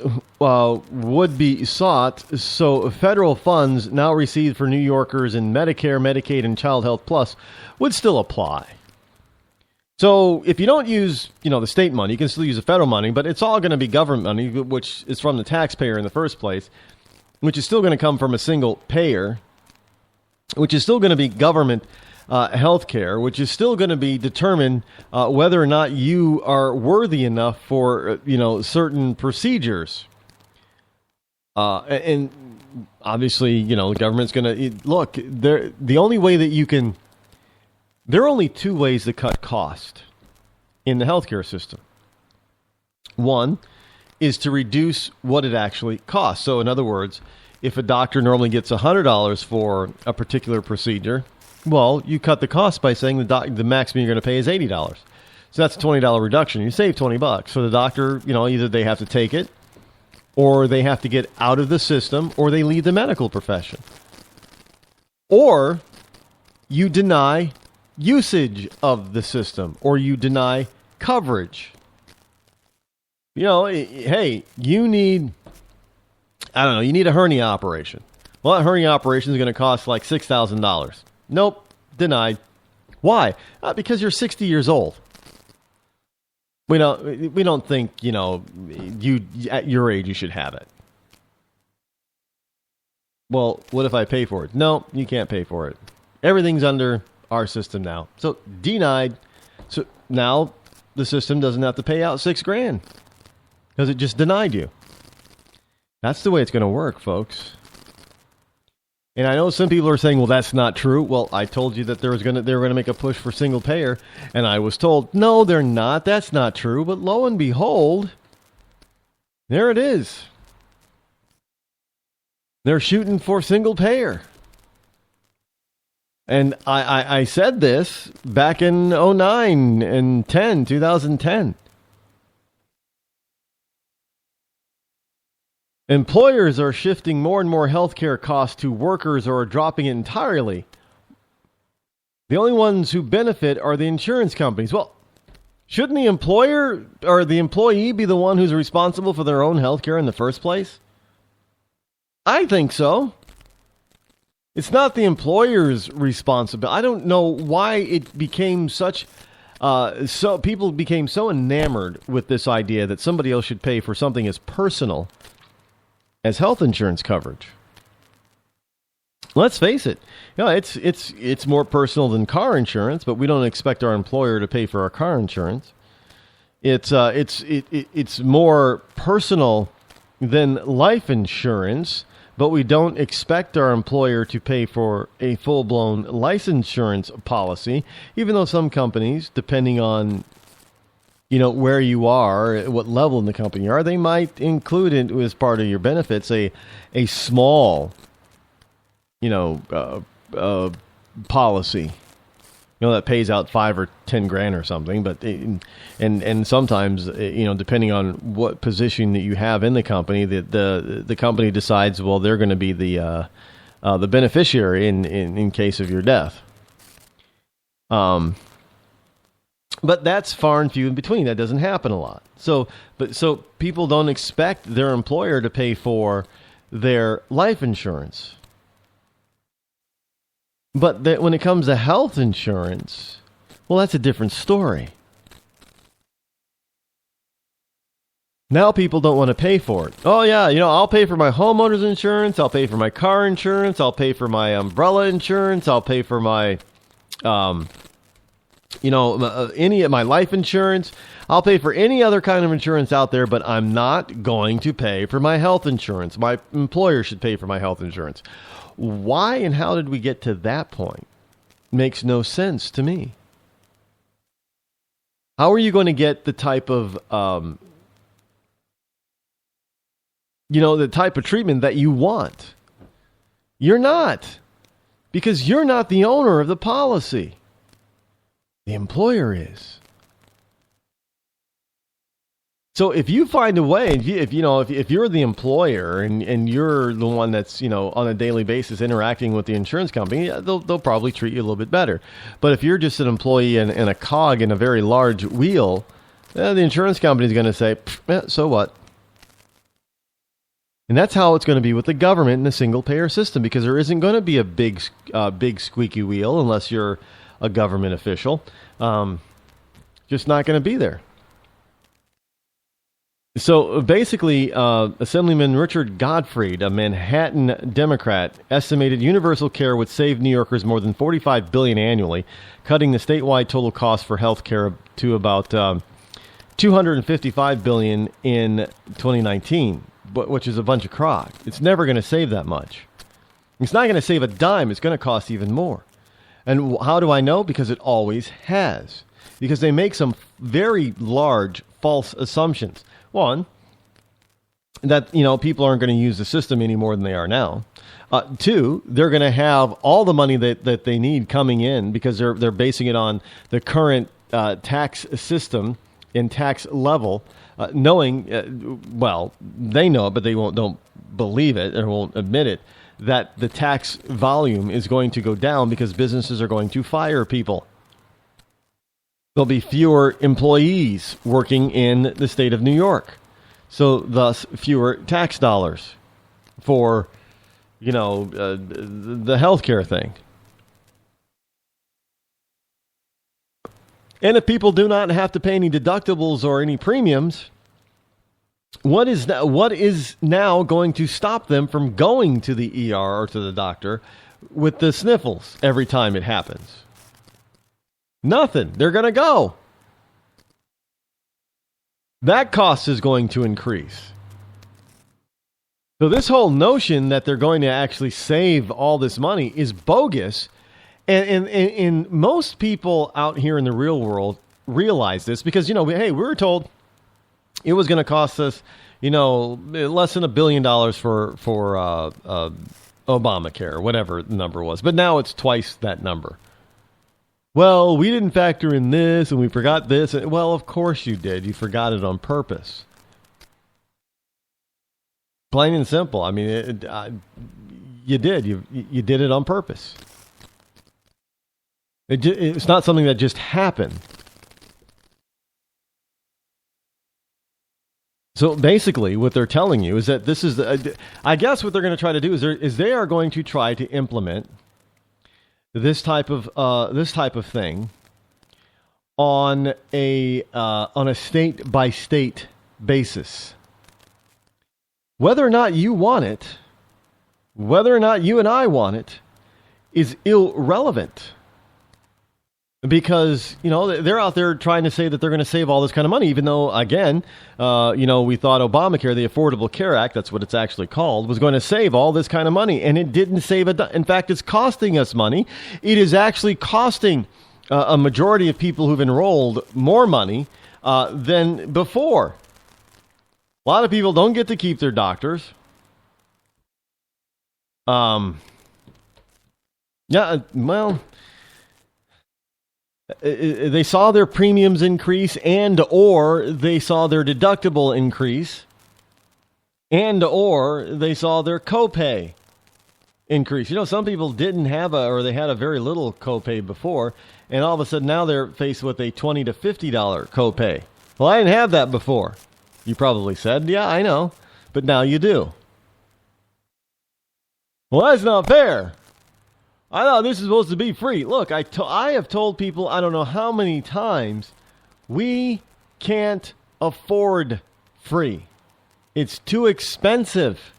would be sought, so federal funds now received for New Yorkers in Medicare, Medicaid, and Child Health Plus would still apply. So if you don't use, the state money, you can still use the federal money, but it's all going to be government money, which is from the taxpayer in the first place, which is still going to come from a single payer, which is still going to be government health care, which is still going to be determined whether or not you are worthy enough for, certain procedures. And obviously, the government's going to look. The only way that you can. There are only two ways to cut cost in the healthcare system. One is to reduce what it actually costs. So, in other words, if a doctor normally gets $100 for a particular procedure, well, you cut the cost by saying the maximum you're going to pay is $80. So that's a $20 reduction. You save $20. For the doctor, either they have to take it, or they have to get out of the system, or they leave the medical profession. Or you deny usage of the system, or you deny coverage. Hey, you need a hernia operation. Well, that hernia operation is going to cost like $6,000. Nope, denied. Why? Because you're 60 years old. We don't think, you at your age you should have it. Well, what if I pay for it? No, you can't pay for it. Everything's under our system now. So denied. So now the system doesn't have to pay out $6,000 because it just denied you. That's the way it's going to work, folks. And I know some people are saying, well, that's not true. Well, I told you that they were going to make a push for single payer, and I was told, no, they're not. That's not true. But lo and behold, there it is. They're shooting for single payer. And I said this back in 2009 and 2010. Employers are shifting more and more healthcare costs to workers or are dropping it entirely. The only ones who benefit are the insurance companies. Well, shouldn't the employer or the employee be the one who's responsible for their own healthcare in the first place? I think so. It's not the employer's responsibility. I don't know why it became such. So people became so enamored with this idea that somebody else should pay for something as personal as health insurance coverage. Let's face it. It's more personal than car insurance, but we don't expect our employer to pay for our car insurance. It's more personal than life insurance. But we don't expect our employer to pay for a full-blown life insurance policy, even though some companies, depending on, where you are, what level in the company you are, they might include it as part of your benefits a small, policy, that pays out $5,000 or $10,000 or something. But and sometimes, depending on what position that you have in the company, the company decides, well, they're going to be the beneficiary in case of your death. But that's far and few in between. That doesn't happen a lot. So people don't expect their employer to pay for their life insurance. But when it comes to health insurance, well, that's a different story. Now people don't want to pay for it. Oh, yeah, I'll pay for my homeowner's insurance. I'll pay for my car insurance. I'll pay for my umbrella insurance. I'll pay for my, any of my life insurance. I'll pay for any other kind of insurance out there, but I'm not going to pay for my health insurance. My employer should pay for my health insurance. Why and how did we get to that point? Makes no sense to me. How are you going to get the type of, the type of treatment that you want? You're not. Because you're not the owner of the policy. The employer is. So if you find a way, if you're the employer and you're the one that's, on a daily basis interacting with the insurance company, they'll probably treat you a little bit better. But if you're just an employee and a cog in a very large wheel, the insurance company is going to say, so what? And that's how it's going to be with the government in a single payer system, because there isn't going to be a big squeaky wheel unless you're a government official. Just not going to be there. So basically, Assemblyman Richard Gottfried, a Manhattan Democrat, estimated universal care would save New Yorkers more than $45 billion annually, cutting the statewide total cost for health care to about $255 billion in 2019, which is a bunch of crock. It's never going to save that much. It's not going to save a dime. It's going to cost even more. And how do I know? Because it always has. Because they make some very large false assumptions. One, that, people aren't going to use the system any more than they are now. Two, they're going to have all the money that they need coming in because they're basing it on the current tax system and tax level, knowing, they know it, but they don't believe it or won't admit it, that the tax volume is going to go down because businesses are going to fire people. There'll be fewer employees working in the state of New York. So thus fewer tax dollars for, the healthcare thing. And if people do not have to pay any deductibles or any premiums, what is now going to stop them from going to the ER or to the doctor with the sniffles every time it happens? Nothing. They're going to go. That cost is going to increase. So this whole notion that they're going to actually save all this money is bogus. And most people out here in the real world realize this because, we were told it was going to cost us, less than $1 billion for Obamacare, whatever the number was. But now it's twice that number. Well, we didn't factor in this and we forgot this. Well, of course you did. You forgot it on purpose. Plain and simple. I mean, you did. You did it on purpose. It's not something that just happened. So basically, what they're telling you is that this is, I guess what they're going to try to do is they are going to try to implement this type of thing on a state by state basis. Whether or not you want it, whether or not you and I want it, is irrelevant. Because, they're out there trying to say that they're going to save all this kind of money, even though, again, we thought Obamacare, the Affordable Care Act, that's what it's actually called, was going to save all this kind of money. And it didn't save in fact, it's costing us money. It is actually costing a majority of people who've enrolled more money than before. A lot of people don't get to keep their doctors. They saw their premiums increase and or they saw their deductible increase and or they saw their copay increase. Some people didn't have or they had a very little copay before, and all of a sudden now they're faced with a $20 to $50 copay. Well, I didn't have that before. You probably said, yeah, I know, but now you do. Well, that's not fair. I thought this is supposed to be free. Look, I have told people I don't know how many times we can't afford free. It's too expensive.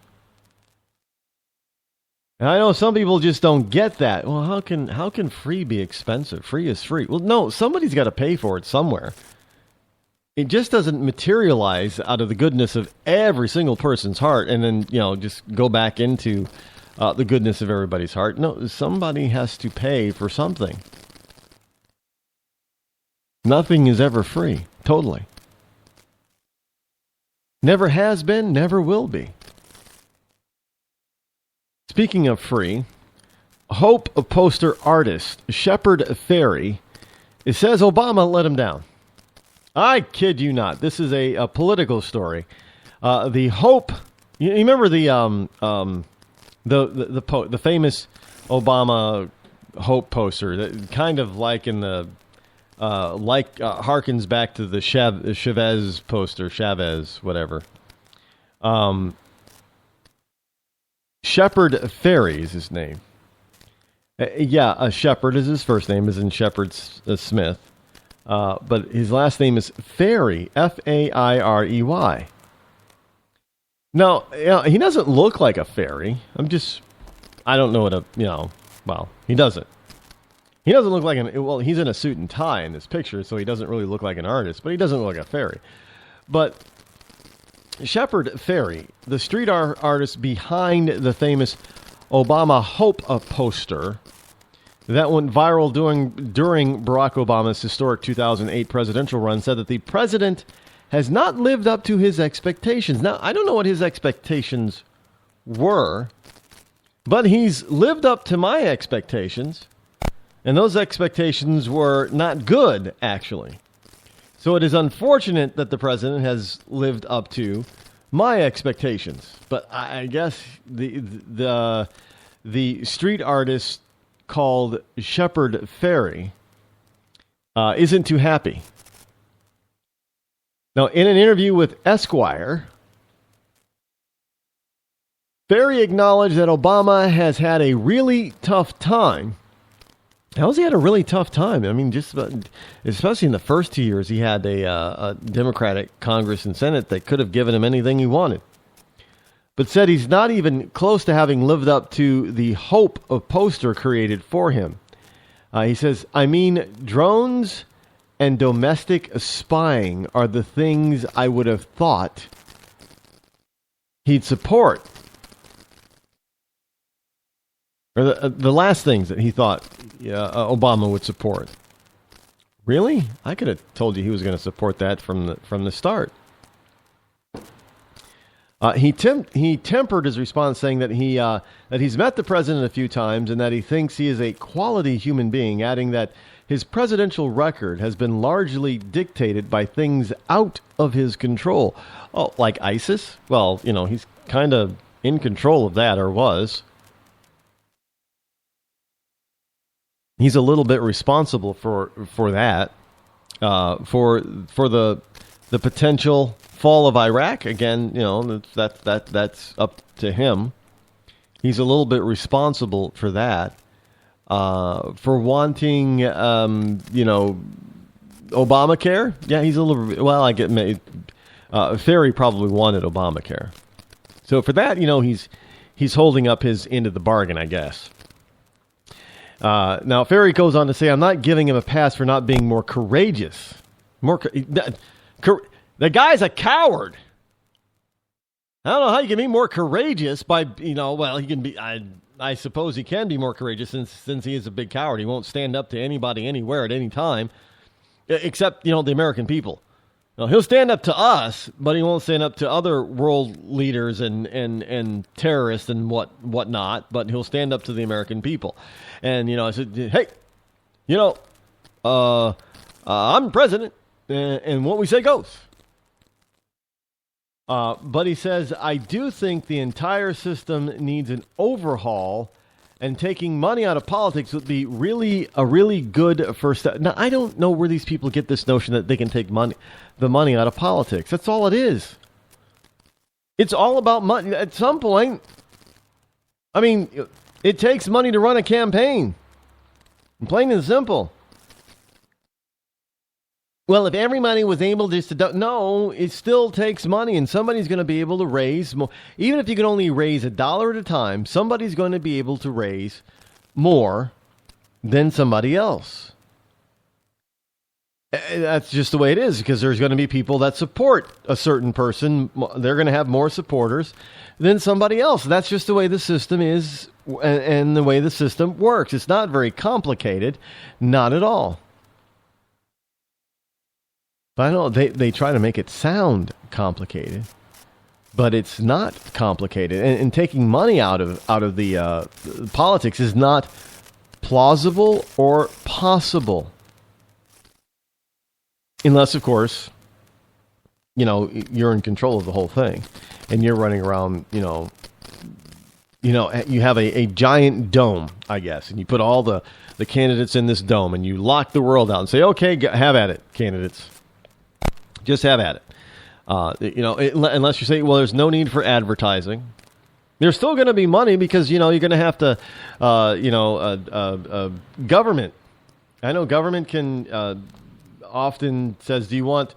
And I know some people just don't get that. Well, how can free be expensive? Free is free. Well, no, somebody's got to pay for it somewhere. It just doesn't materialize out of the goodness of every single person's heart and then, just go back into the goodness of everybody's heart. No, somebody has to pay for something. Nothing is ever free. Totally. Never has been, never will be. Speaking of free, Hope poster artist Shepard Fairey, it says Obama let him down. I kid you not. This is a political story. The Hope, you remember the famous Obama Hope poster that kind of like in the harkens back to the Chavez poster, Chavez, whatever. Shepard Fairey is his name. Shepard is his first name, as in Shepard Smith. But his last name is Fairey, Fairey. Now, he doesn't look like a fairy. I don't know what he doesn't. He doesn't look like he's in a suit and tie in this picture, so he doesn't really look like an artist, but he doesn't look like a fairy. But Shepard Fairey, the street artist behind the famous Obama Hope poster that went viral during Barack Obama's historic 2008 presidential run, said that the president has not lived up to his expectations. Now, I don't know what his expectations were, but he's lived up to my expectations, and those expectations were not good, actually. So it is unfortunate that the president has lived up to my expectations. But I guess the street artist called Shepard Fairey isn't too happy. Now, in an interview with Esquire, Fairey acknowledged that Obama has had a really tough time. How's he had a really tough time? I mean, especially in the first 2 years, he had a Democratic Congress and Senate that could have given him anything he wanted. But said he's not even close to having lived up to the Hope poster created for him. He says, drones and domestic spying are the things I would have thought he'd support. Or the last things that he thought Obama would support. Really? I could have told you he was going to support that from the start. He tempered his response, saying that he's met the president a few times and that he thinks he is a quality human being, adding that his presidential record has been largely dictated by things out of his control. Oh, like ISIS? Well, he's kind of in control of that, or was. He's a little bit responsible for that, for the potential fall of Iraq. Again, that's up to him. He's a little bit responsible for that, for wanting, Obamacare. Yeah, he's a little. Well, I get. Fairey probably wanted Obamacare, so for that, he's holding up his end of the bargain, I guess. Now, Fairey goes on to say, I'm not giving him a pass for not being more courageous. The guy's a coward. I don't know how you can be more courageous by, he can be, I suppose he can be more courageous since he is a big coward. He won't stand up to anybody, anywhere, at any time, except, the American people. Now, he'll stand up to us, but he won't stand up to other world leaders and terrorists and whatnot, but he'll stand up to the American people. And, I said, hey, I'm president, and what we say goes. But he says, I do think the entire system needs an overhaul, and taking money out of politics would be a really good first step. Now, I don't know where these people get this notion that they can take the money out of politics. That's all it is. It's all about money. At some point, It takes money to run a campaign. Plain and simple. Well, if everybody was able just to... No, it still takes money, and somebody's going to be able to raise more. Even if you can only raise $1 at a time, somebody's going to be able to raise more than somebody else. That's just the way it is, because there's going to be people that support a certain person. They're going to have more supporters than somebody else. That's just the way the system is and the way the system works. It's not very complicated. Not at all. I know they try to make it sound complicated, but it's not complicated. And taking money out of the politics is not plausible or possible, unless, of course, you're in control of the whole thing, and you're running around. You have a giant dome, I guess, and you put all the candidates in this dome, and you lock the world out and say, "Okay, have at it, candidates." Just have at it. Unless you say, well, there's no need for advertising. There's still going to be money because, you're going to have to, government. I know government can often says, do you want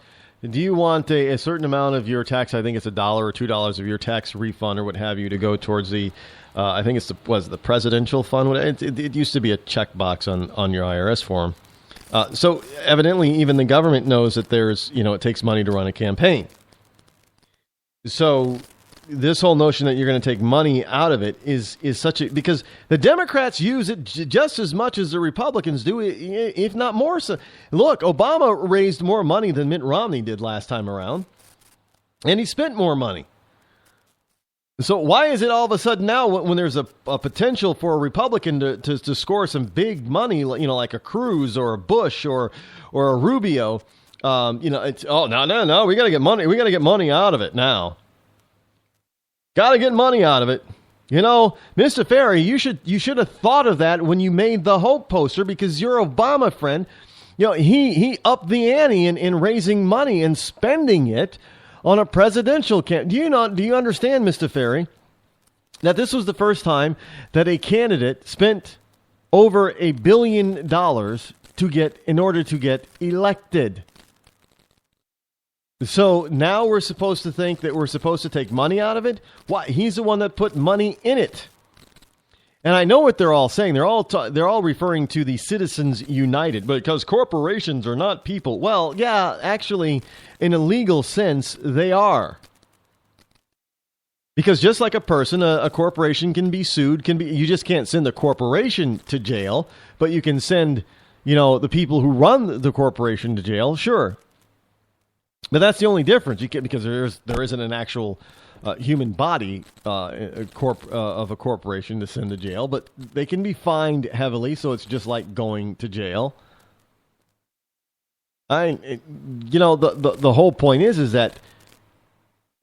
a certain amount of your tax? I think it's $1 or $2 of your tax refund or what have you to go towards the, I think it's the presidential fund. It used to be a checkbox on your IRS form. So evidently, even the government knows that there's, it takes money to run a campaign. So this whole notion that you're going to take money out of it is because the Democrats use it just as much as the Republicans do, if not more so. Look, Obama raised more money than Mitt Romney did last time around, and he spent more money. So why is it all of a sudden now when there's a potential for a Republican to score some big money, like a Cruz or a Bush or a Rubio, it's, no, we got to get money. We got to get money out of it now. Got to get money out of it. Mr. Ferry, you should have thought of that when you made the Hope poster, because your Obama friend, he upped the ante in raising money and spending it on a presidential campaign. Do you understand, Mr. Ferry, that this was the first time that a candidate spent over $1 billion in order to get elected? So now we're supposed to think that we're supposed to take money out of it? Why? He's the one that put money in it. And I know what they're all saying. They're all referring to the Citizens United, because corporations are not people. Well, yeah, actually, in a legal sense, they are. Because just like a person, a corporation can be sued. You just can't send the corporation to jail, but you can send, the people who run the corporation to jail. Sure, but that's the only difference. Because there isn't an actual human body of a corporation to send to jail, but they can be fined heavily, so it's just like going to jail. The whole point is that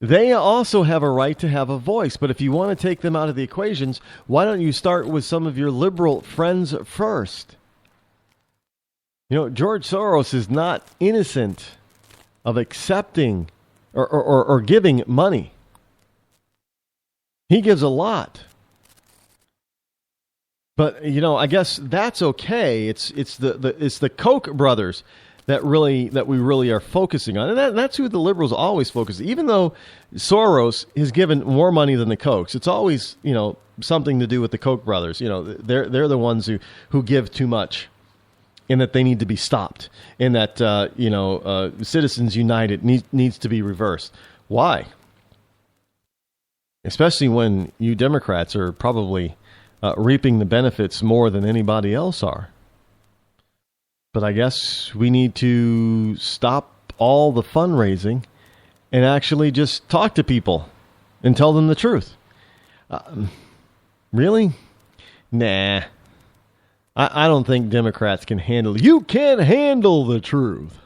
they also have a right to have a voice, but if you want to take them out of the equations, why don't you start with some of your liberal friends first? George Soros is not innocent of accepting or giving money. He gives a lot. But, I guess that's okay. It's the Koch brothers that we really are focusing on. And that's who the liberals always focus on. Even though Soros has given more money than the Kochs, it's always, something to do with the Koch brothers. They're the ones who give too much, and that they need to be stopped, and that, Citizens United needs to be reversed. Why? Especially when you Democrats are probably reaping the benefits more than anybody else are. But I guess we need to stop all the fundraising and actually just talk to people and tell them the truth. Really? Nah. I don't think Democrats can handle it. You can't handle the truth.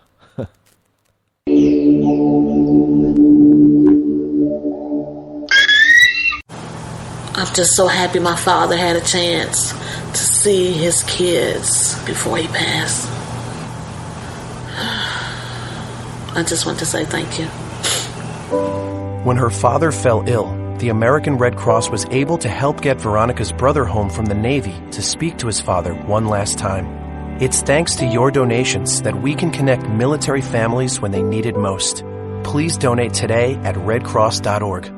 I'm just so happy my father had a chance to see his kids before he passed. I just want to say thank you. When her father fell ill, the American Red Cross was able to help get Veronica's brother home from the Navy to speak to his father one last time. It's thanks to your donations that we can connect military families when they need it most. Please donate today at redcross.org.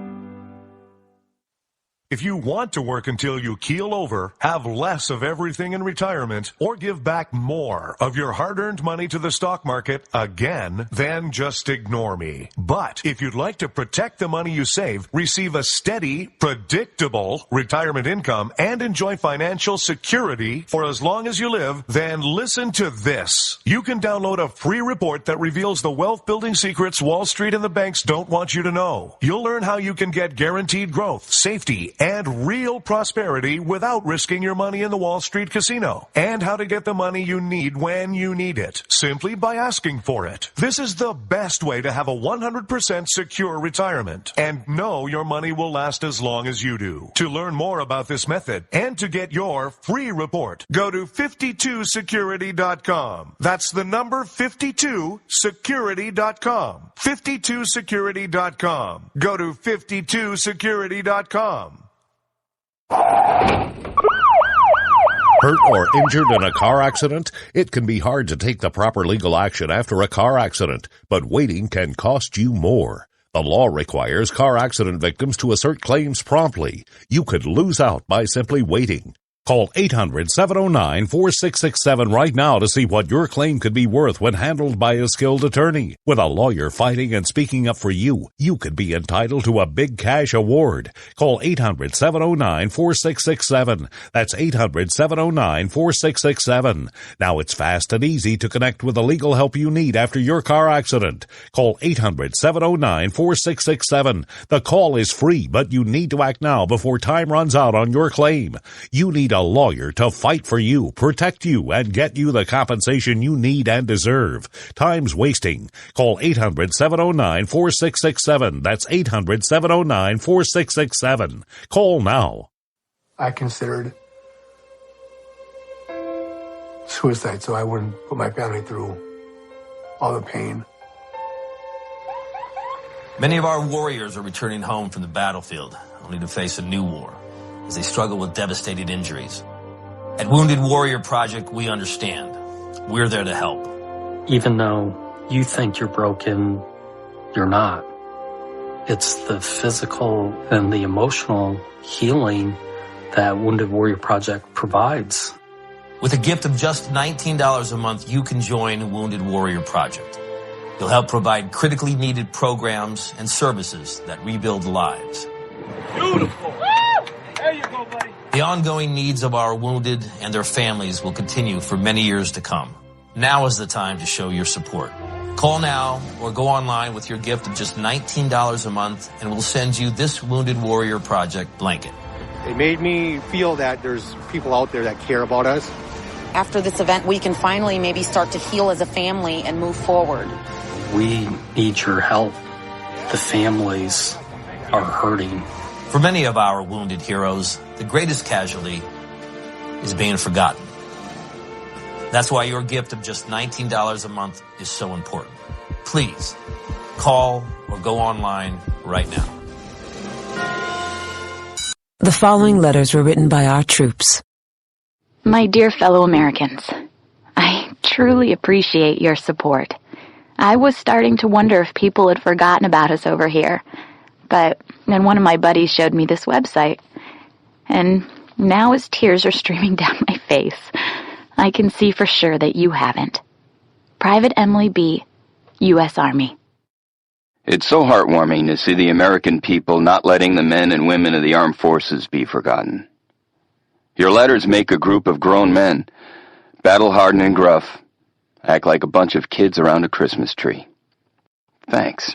If you want to work until you keel over, have less of everything in retirement, or give back more of your hard-earned money to the stock market again, then just ignore me. But if you'd like to protect the money you save, receive a steady, predictable retirement income, and enjoy financial security for as long as you live, then listen to this. You can download a free report that reveals the wealth-building secrets Wall Street and the banks don't want you to know. You'll learn how you can get guaranteed growth, safety, and real prosperity without risking your money in the Wall Street casino, and how to get the money you need when you need it, simply by asking for it. This is the best way to have a 100% secure retirement, and know your money will last as long as you do. To learn more about this method, and to get your free report, go to 52security.com. That's the number 52security.com. 52security.com. Go to 52security.com. Hurt or injured in a car accident? It can be hard to take the proper legal action after a car accident, but waiting can cost you more. The law requires car accident victims to assert claims promptly. You could lose out by simply waiting. Call 800-709-4667 right now to see what your claim could be worth when handled by a skilled attorney. With a lawyer fighting and speaking up for you, you could be entitled to a big cash award. Call 800-709-4667. That's 800-709-4667. Now it's fast and easy to connect with the legal help you need after your car accident. Call 800-709-4667. The call is free, but you need to act now before time runs out on your claim. You need a lawyer to fight for you, protect you, and get you the compensation you need and deserve. Time's wasting. Call 800-709-4667. That's 800-709-4667. Call now. I considered suicide so I wouldn't put my family through all the pain. Many of our warriors are returning home from the battlefield, only to face a new war as they struggle with devastating injuries. At Wounded Warrior Project, we understand. We're there to help. Even though you think you're broken, you're not. It's the physical and the emotional healing that Wounded Warrior Project provides. With a gift of just $19 a month, you can join Wounded Warrior Project. You'll help provide critically needed programs and services that rebuild lives. Beautiful. There you go, buddy. The ongoing needs of our wounded and their families will continue for many years to come. Now is the time to show your support. Call now or go online with your gift of just $19 a month, and we'll send you this Wounded Warrior Project blanket. It made me feel that there's people out there that care about us. After this event, we can finally maybe start to heal as a family and move forward. We need your help. The families are hurting. For many of our wounded heroes, the greatest casualty is being forgotten. That's why your gift of just $19 a month is so important. Please, call or go online right now. The following letters were written by our troops. My dear fellow Americans, I truly appreciate your support. I was starting to wonder if people had forgotten about us over here. But then one of my buddies showed me this website, and now as tears are streaming down my face, I can see for sure that you haven't. Private Emily B., U.S. Army. It's so heartwarming to see the American people not letting the men and women of the armed forces be forgotten. Your letters make a group of grown men, battle-hardened and gruff, act like a bunch of kids around a Christmas tree. Thanks.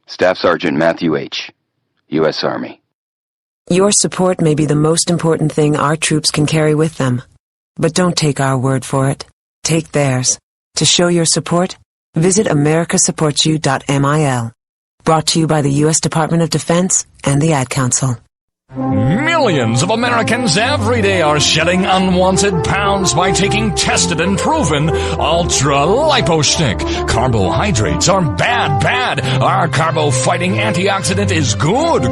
Staff Sergeant Matthew H., U.S. Army. Your support may be the most important thing our troops can carry with them. But don't take our word for it. Take theirs. To show your support, visit americasupportsyou.mil. Brought to you by the U.S. Department of Defense and the Ad Council. Millions of Americans every day are shedding unwanted pounds by taking tested and proven Ultra Lipo Stick. Carbohydrates are bad. Our carbo-fighting antioxidant is good.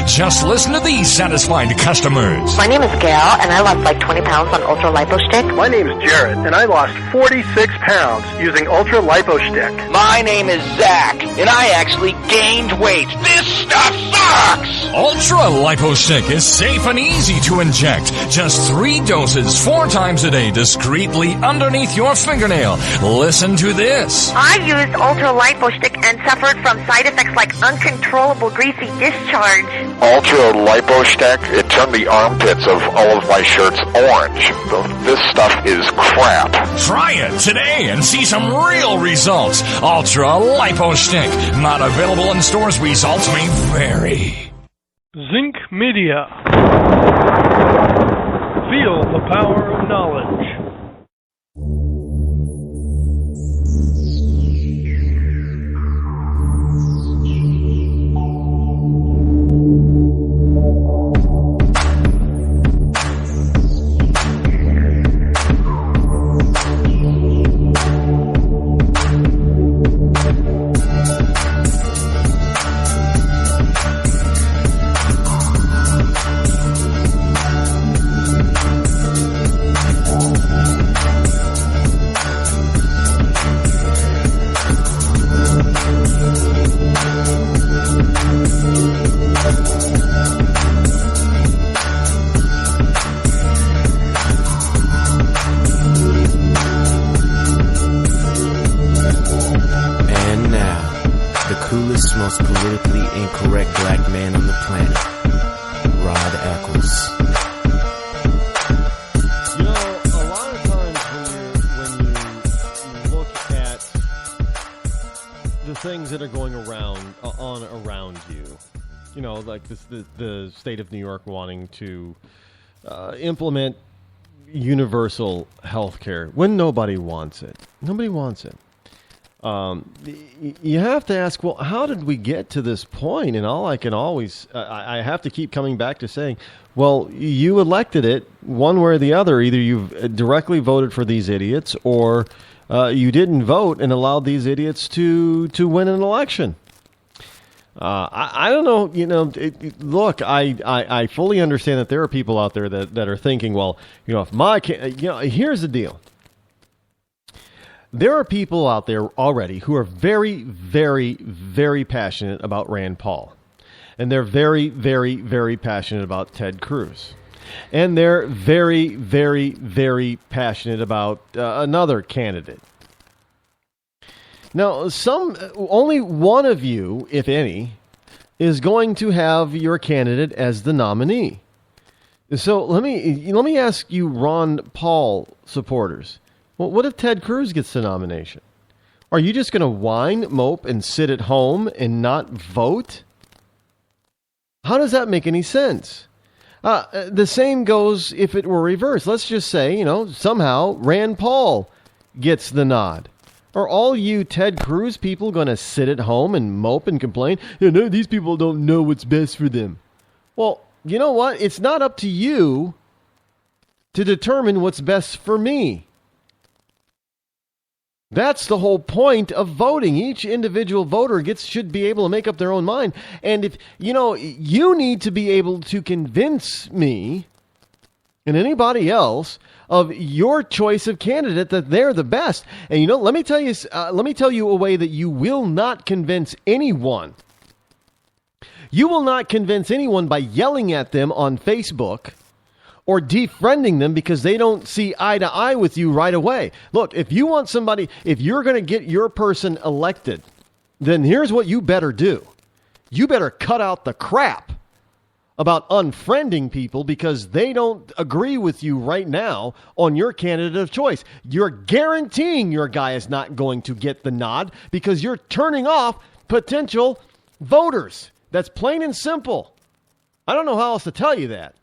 Just listen to these satisfied customers. My name is Gail, and I lost like 20 pounds on Ultra Lipo Stick. My name is Jared, and I lost 46 pounds using Ultra Lipo Stick. My name is Zach, and I actually gained weight. This stuff sucks! Ultra Lipo Stick is safe and easy to inject. Just 3 doses 4 times a day discreetly underneath your fingernail. Listen to this. I used Ultra Lipo Stick and suffered from side effects like uncontrollable greasy discharge. Ultra Lipo Stick, it turned the armpits of all of my shirts orange. This stuff is crap. Try it today and see some real results. Ultra Lipo Stick. Not available in stores. Results may vary. Zinc Media. Feel the power of knowledge. Most politically incorrect black man on the planet, Rod Eccles. You know, a lot of times when you look at the things that are going around you, you know, like the state of New York wanting to implement universal health care when nobody wants it. Nobody wants it. You have to ask, well, how did we get to this point? And all I can always, I have to keep coming back to saying, well, you elected it one way or the other. Either you've directly voted for these idiots or you didn't vote and allowed these idiots to win an election. I don't know, you know, look, I fully understand that there are people out there that are thinking, well, you know, here's the deal. There are people out there already who are very, very, very passionate about Rand Paul. And they're very, very, very passionate about Ted Cruz. And they're very, very, very passionate about another candidate. Now, only one of you, if any, is going to have your candidate as the nominee. So let me ask you, Ron Paul supporters. Well, what if Ted Cruz gets the nomination? Are you just going to whine, mope, and sit at home and not vote? How does that make any sense? The same goes if it were reversed. Let's just say, you know, somehow Rand Paul gets the nod. Are all you Ted Cruz people going to sit at home and mope and complain? You know, these people don't know what's best for them. Well, you know what? It's not up to you to determine what's best for me. That's the whole point of voting. Each individual voter should be able to make up their own mind. And if, you know, you need to be able to convince me and anybody else of your choice of candidate that they're the best. And, you know, let me tell you a way that you will not convince anyone. You will not convince anyone by yelling at them on Facebook or defriending them because they don't see eye to eye with you right away. Look, if you want somebody, if you're going to get your person elected, then here's what you better do. You better cut out the crap about unfriending people because they don't agree with you right now on your candidate of choice. You're guaranteeing your guy is not going to get the nod because you're turning off potential voters. That's plain and simple. I don't know how else to tell you that.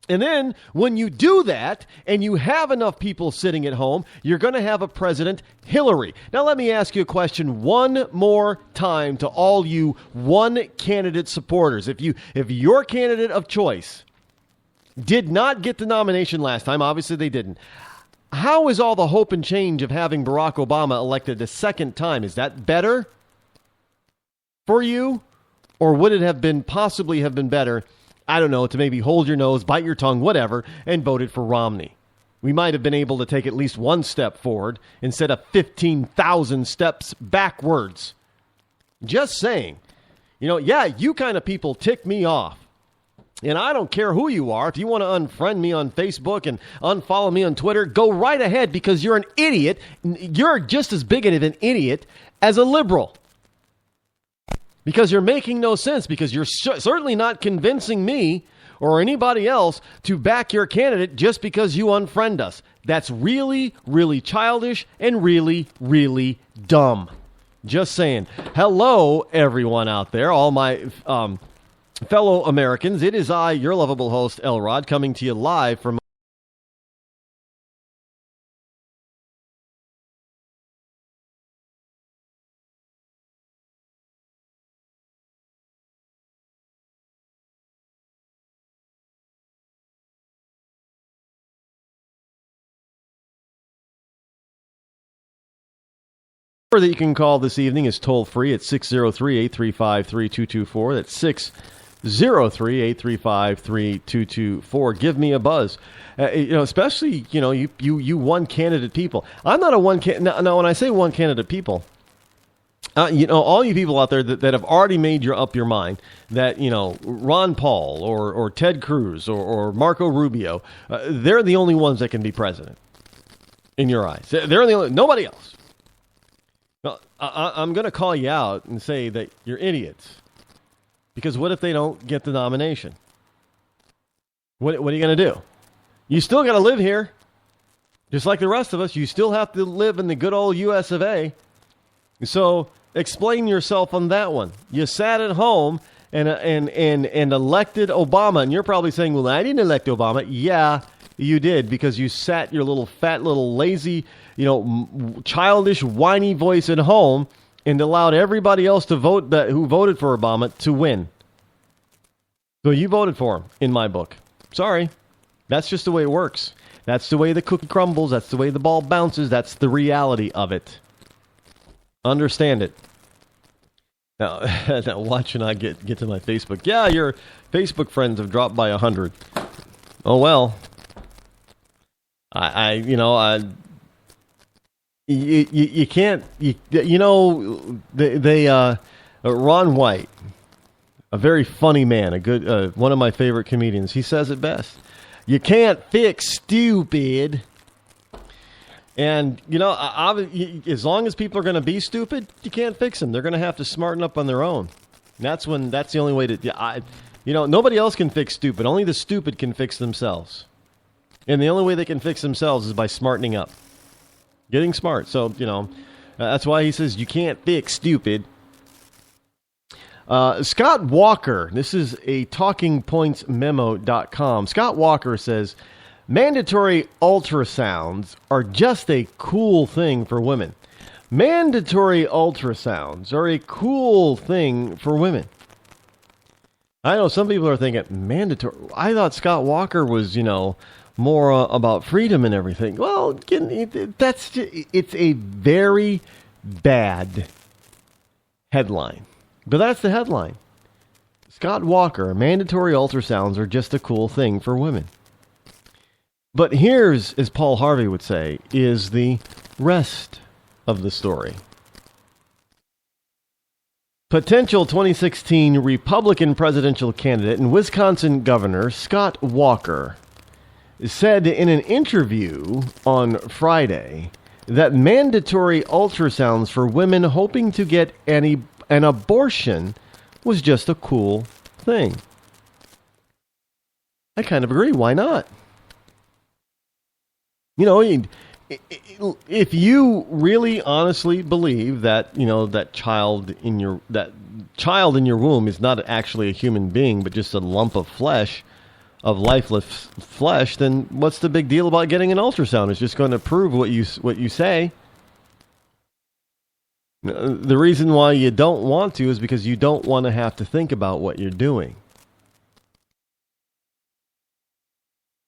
And then when you do that and you have enough people sitting at home, you're going to have a President Hillary. Now, let me ask you a question one more time to all you one candidate supporters. If your candidate of choice did not get the nomination last time. Obviously, they didn't. How is all the hope and change of having Barack Obama elected a second time? Is that better for you? Or would it have been possibly have been better, I don't know, to maybe hold your nose, bite your tongue, whatever, and voted for Romney? We might have been able to take at least one step forward instead of 15,000 steps backwards. Just saying. Yeah, you kind of people tick me off. And I don't care who you are. If you want to unfriend me on Facebook and unfollow me on Twitter, go right ahead, because you're an idiot. You're just as big of an idiot as a liberal. Because you're making no sense, because you're certainly not convincing me or anybody else to back your candidate just because you unfriend us. That's really, really childish and really, really dumb. Just saying. Hello, everyone out there, all my fellow Americans. It is I, your lovable host, Elrod, coming to you live from that you can call this evening is toll free at 603-835-3224. That's 603-835-3224. Give me a buzz. Especially, you one candidate people. I'm not a one candidate. Now, when I say one candidate people, all you people out there that have already made up your mind that, Ron Paul or Ted Cruz or Marco Rubio, they're the only ones that can be president in your eyes. They're the only, nobody else. Well, I'm going to call you out and say that you're idiots. Because what if they don't get the nomination? What are you going to do? You still got to live here. Just like the rest of us, you still have to live in the good old US of A. So explain yourself on that one. You sat at home and elected Obama, and you're probably saying, well, I didn't elect Obama. Yeah, you did, because you sat your little fat, little lazy, childish, whiny voice at home and allowed everybody else to vote who voted for Obama to win. So you voted for him, in my book. Sorry. That's just the way it works. That's the way the cookie crumbles. That's the way the ball bounces. That's the reality of it. Understand it. Now watch when I get to my Facebook. Yeah, your Facebook friends have dropped by 100. Oh, well. You can't, Ron White, a very funny man, a good, one of my favorite comedians, he says it best. You can't fix stupid. And, as long as people are going to be stupid, you can't fix them. They're going to have to smarten up on their own. That's the only way to, nobody else can fix stupid. Only the stupid can fix themselves. And the only way they can fix themselves is by smartening up. Getting smart. So, that's why he says you can't fix stupid. Scott Walker, this is a talkingpointsmemo.com. Scott Walker says, mandatory ultrasounds are just a cool thing for women. Mandatory ultrasounds are a cool thing for women. I know some people are thinking, mandatory. I thought Scott Walker was, more about freedom and everything. Well, it's a very bad headline. But that's the headline. Scott Walker, mandatory ultrasounds are just a cool thing for women. But here's, as Paul Harvey would say, is the rest of the story. Potential 2016 Republican presidential candidate and Wisconsin Governor Scott Walker said in an interview on Friday that mandatory ultrasounds for women hoping to get an abortion was just a cool thing. I kind of agree. Why not? If you really honestly believe that, that child in your womb is not actually a human being, but just a lump of flesh, of lifeless flesh, then what's the big deal about getting an ultrasound? It's just going to prove what you say. The reason why you don't want to is because you don't want to have to think about what you're doing.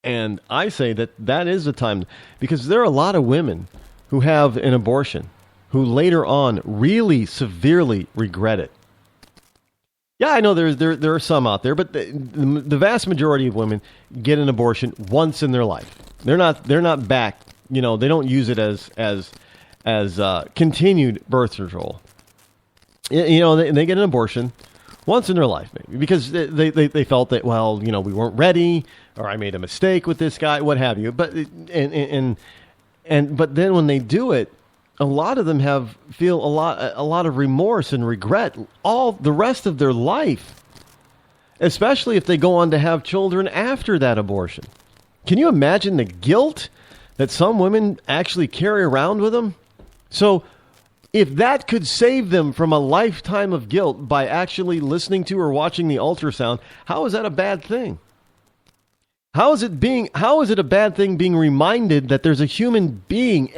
And I say that is the time, because there are a lot of women who have an abortion who later on really severely regret it. Yeah, I know there are some out there, but the vast majority of women get an abortion once in their life. They're not back. They don't use it as continued birth control. They get an abortion once in their life, maybe because they felt that, well, we weren't ready, or I made a mistake with this guy, what have you. But but then when they do it, a lot of them feel a lot of remorse and regret all the rest of their life, especially if they go on to have children after that abortion. Can you imagine the guilt that some women actually carry around with them? So if that could save them from a lifetime of guilt by actually listening to or watching the ultrasound, how is that a bad thing? How is it a bad thing being reminded that there's a human being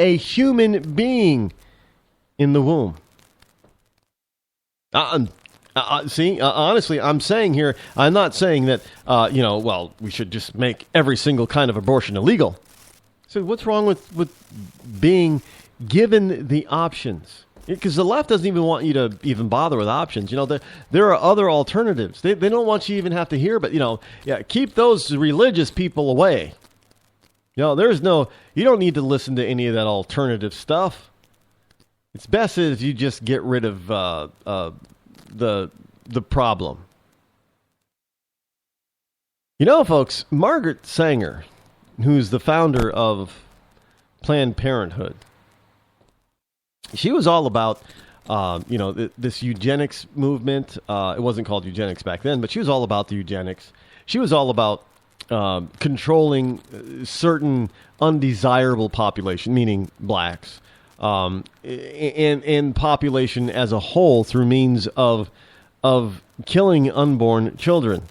in the womb? Honestly, I'm saying here, I'm not saying that, we should just make every single kind of abortion illegal. So what's wrong with being given the options? Because the left doesn't even want you to even bother with options. There are other alternatives. They don't want you to even have to hear, but, keep those religious people away. You don't need to listen to any of that alternative stuff. It's best if you just get rid of the problem. Folks, Margaret Sanger, who's the founder of Planned Parenthood, she was all about, this eugenics movement. It wasn't called eugenics back then, but she was all about the eugenics. She was all about controlling certain undesirable population, meaning blacks, and population as a whole through means of killing unborn children.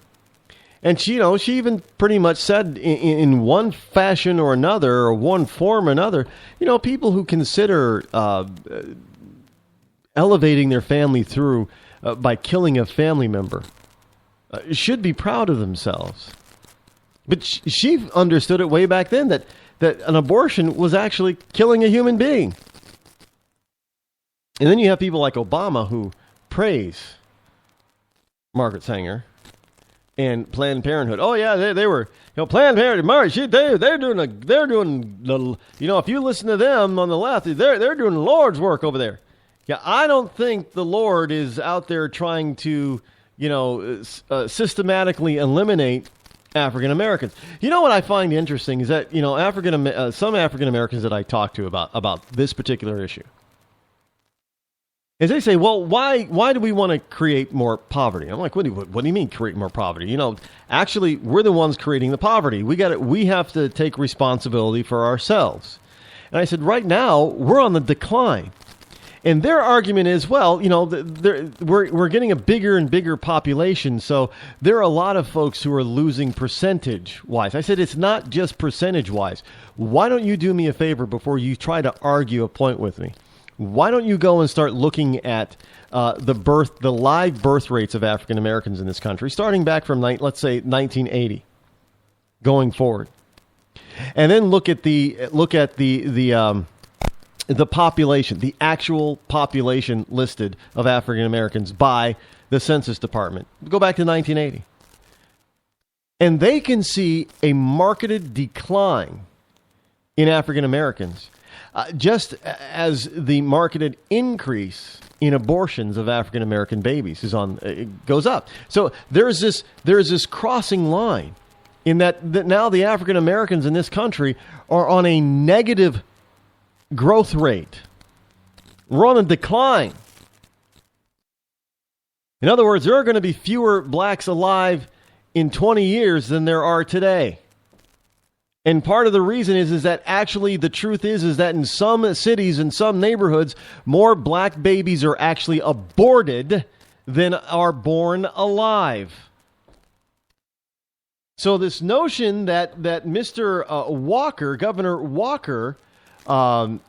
And she even pretty much said in one fashion or another, or one form or another, people who consider elevating their family through by killing a family member should be proud of themselves. But she understood it way back then that an abortion was actually killing a human being. And then you have people like Obama who praise Margaret Sanger and Planned Parenthood. Oh yeah, they were, Planned Parenthood. They're doing the, if you listen to them on the left, they're doing the Lord's work over there. Yeah, I don't think the Lord is out there trying to, systematically eliminate African Americans. What I find interesting is that some African Americans that I talk to about this particular issue, is they say, well, why do we want to create more poverty? I'm like, what do you mean create more poverty? Actually, we're the ones creating the poverty. We have to take responsibility for ourselves. And I said, right now, we're on the decline. And their argument is, well, we're getting a bigger and bigger population, so there are a lot of folks who are losing percentage-wise. I said, it's not just percentage-wise. Why don't you do me a favor before you try to argue a point with me? Why don't you go and start looking at the live birth rates of African Americans in this country, starting back from, let's say, 1980, going forward, and then look at the population, the actual population listed of African Americans by the Census Department. Go back to 1980, and they can see a marked decline in African Americans. Just as the marketed increase in abortions of African American babies goes up. So there's this crossing line in that now the African Americans in this country are on a negative growth rate. We're on a decline. In other words, there are going to be fewer blacks alive in 20 years than there are today. And part of the reason is that actually the truth is that in some cities and some neighborhoods, more black babies are actually aborted than are born alive. So this notion that Mr. Walker, Governor Walker,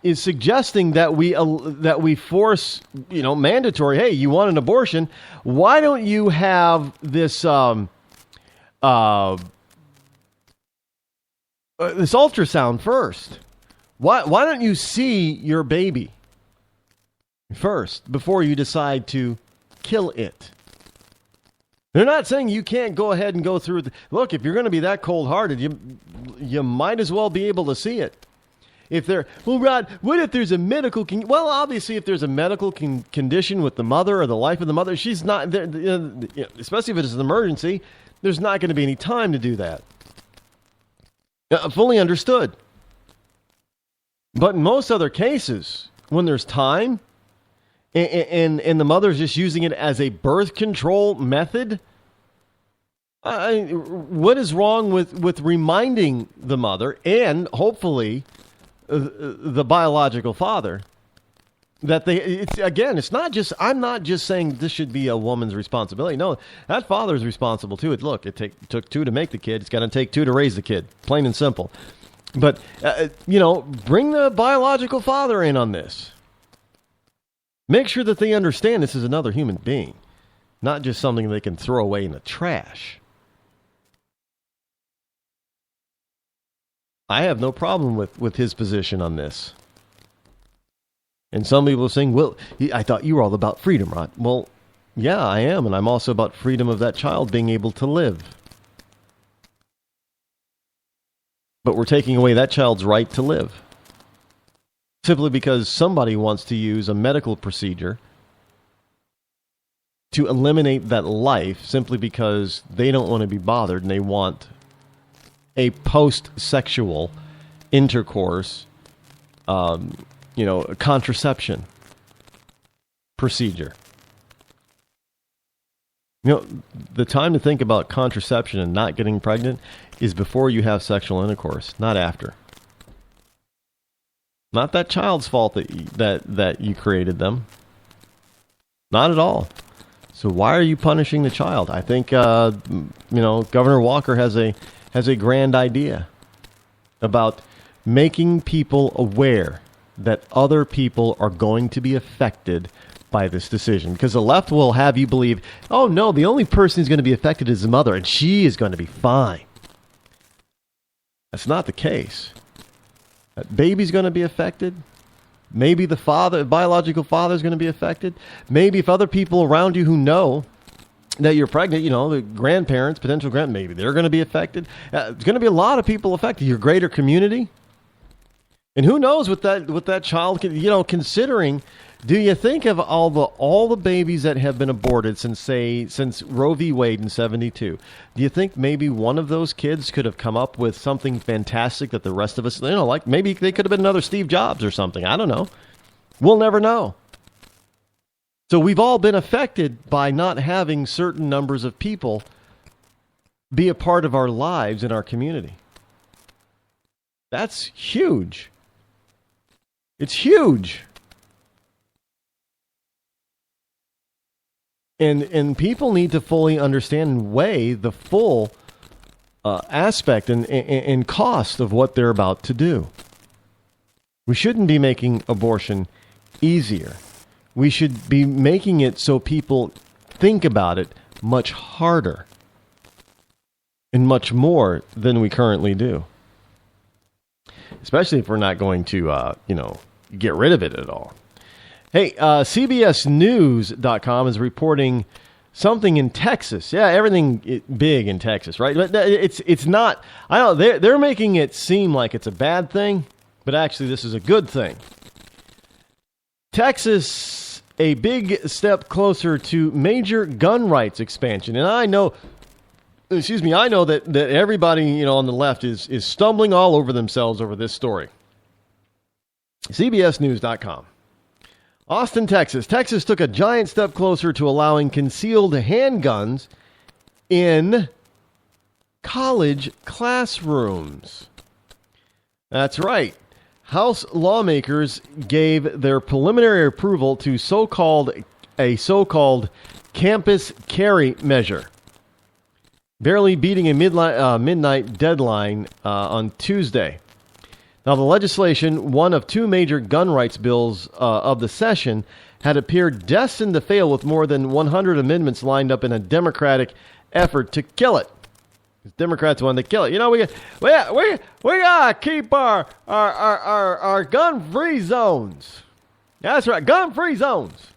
is suggesting that we force, mandatory. Hey, you want an abortion? Why don't you have this this ultrasound first. Why don't you see your baby first before you decide to kill it? They're not saying you can't go ahead and go through. Look, if you're going to be that cold-hearted, you might as well be able to see it. Rod, what if there's a medical... Well, obviously, if there's a medical condition with the mother or the life of the mother, she's not... especially if it is an emergency, there's not going to be any time to do that. Fully understood. But in most other cases, when there's time, and the mother's just using it as a birth control method, what is wrong with reminding the mother and hopefully the biological father that it's not just, I'm not just saying this should be a woman's responsibility. No, that father's responsible too. Look, it took two to make the kid. It's going to take two to raise the kid, plain and simple. But, bring the biological father in on this. Make sure that they understand this is another human being, not just something they can throw away in the trash. I have no problem with his position on this. And some people are saying, well, I thought you were all about freedom, Rod. Well, yeah, I am, and I'm also about freedom of that child being able to live. But we're taking away that child's right to live. Simply because somebody wants to use a medical procedure to eliminate that life simply because they don't want to be bothered and they want a post-sexual intercourse, contraception procedure. The time to think about contraception and not getting pregnant is before you have sexual intercourse, not after. Not that child's fault that you created them. Not at all. So why are you punishing the child? I think Governor Walker has a grand idea about making people aware that other people are going to be affected by this decision. Because the left will have you believe, oh no, the only person who's going to be affected is the mother, and she is going to be fine. That's not the case. That baby's going to be affected. Maybe the biological father is going to be affected. Maybe if other people around you who know that you're pregnant, the grandparents, potential maybe they're going to be affected. There's going to be a lot of people affected. Your greater community. And who knows what that child can, considering, do you think of all the babies that have been aborted since Roe v. Wade in 1972? Do you think maybe one of those kids could have come up with something fantastic that the rest of us, like maybe they could have been another Steve Jobs or something? I don't know. We'll never know. So we've all been affected by not having certain numbers of people be a part of our lives in our community. That's huge. It's huge. And people need to fully understand and weigh the full aspect and cost of what they're about to do. We shouldn't be making abortion easier. We should be making it so people think about it much harder and much more than we currently do. Especially if we're not going to, get rid of it at all. Hey, CBSNews.com is reporting something in Texas. Yeah, everything big in Texas, right? But it's not. I know they're making it seem like it's a bad thing, but actually this is a good thing. Texas, a big step closer to major gun rights expansion, and I know that everybody on the left is stumbling all over themselves over this story. CBSNews.com. Austin, Texas. Texas took a giant step closer to allowing concealed handguns in college classrooms. That's right. House lawmakers gave their preliminary approval to a so-called campus carry measure, barely beating a midnight deadline on Tuesday. Now, the legislation, one of two major gun rights bills of the session, had appeared destined to fail with more than 100 amendments lined up in a Democratic effort to kill it. Democrats wanted to kill it. You know, we gotta keep our gun-free zones. That's right, gun-free zones.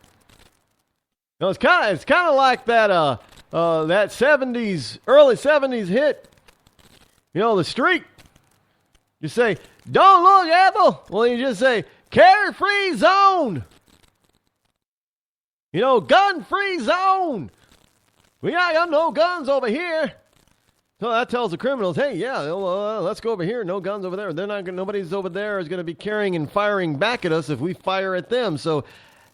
You know, it's kind of like that that early 70s hit. You know, The Streak. You say, "Don't look, Ethel." Well, you just say, "Carry-free zone." You know, gun-free zone. We ain't got no guns over here. So that tells the criminals, hey, yeah, let's go over here. No guns over there. Nobody's over there is going to be carrying and firing back at us if we fire at them. So,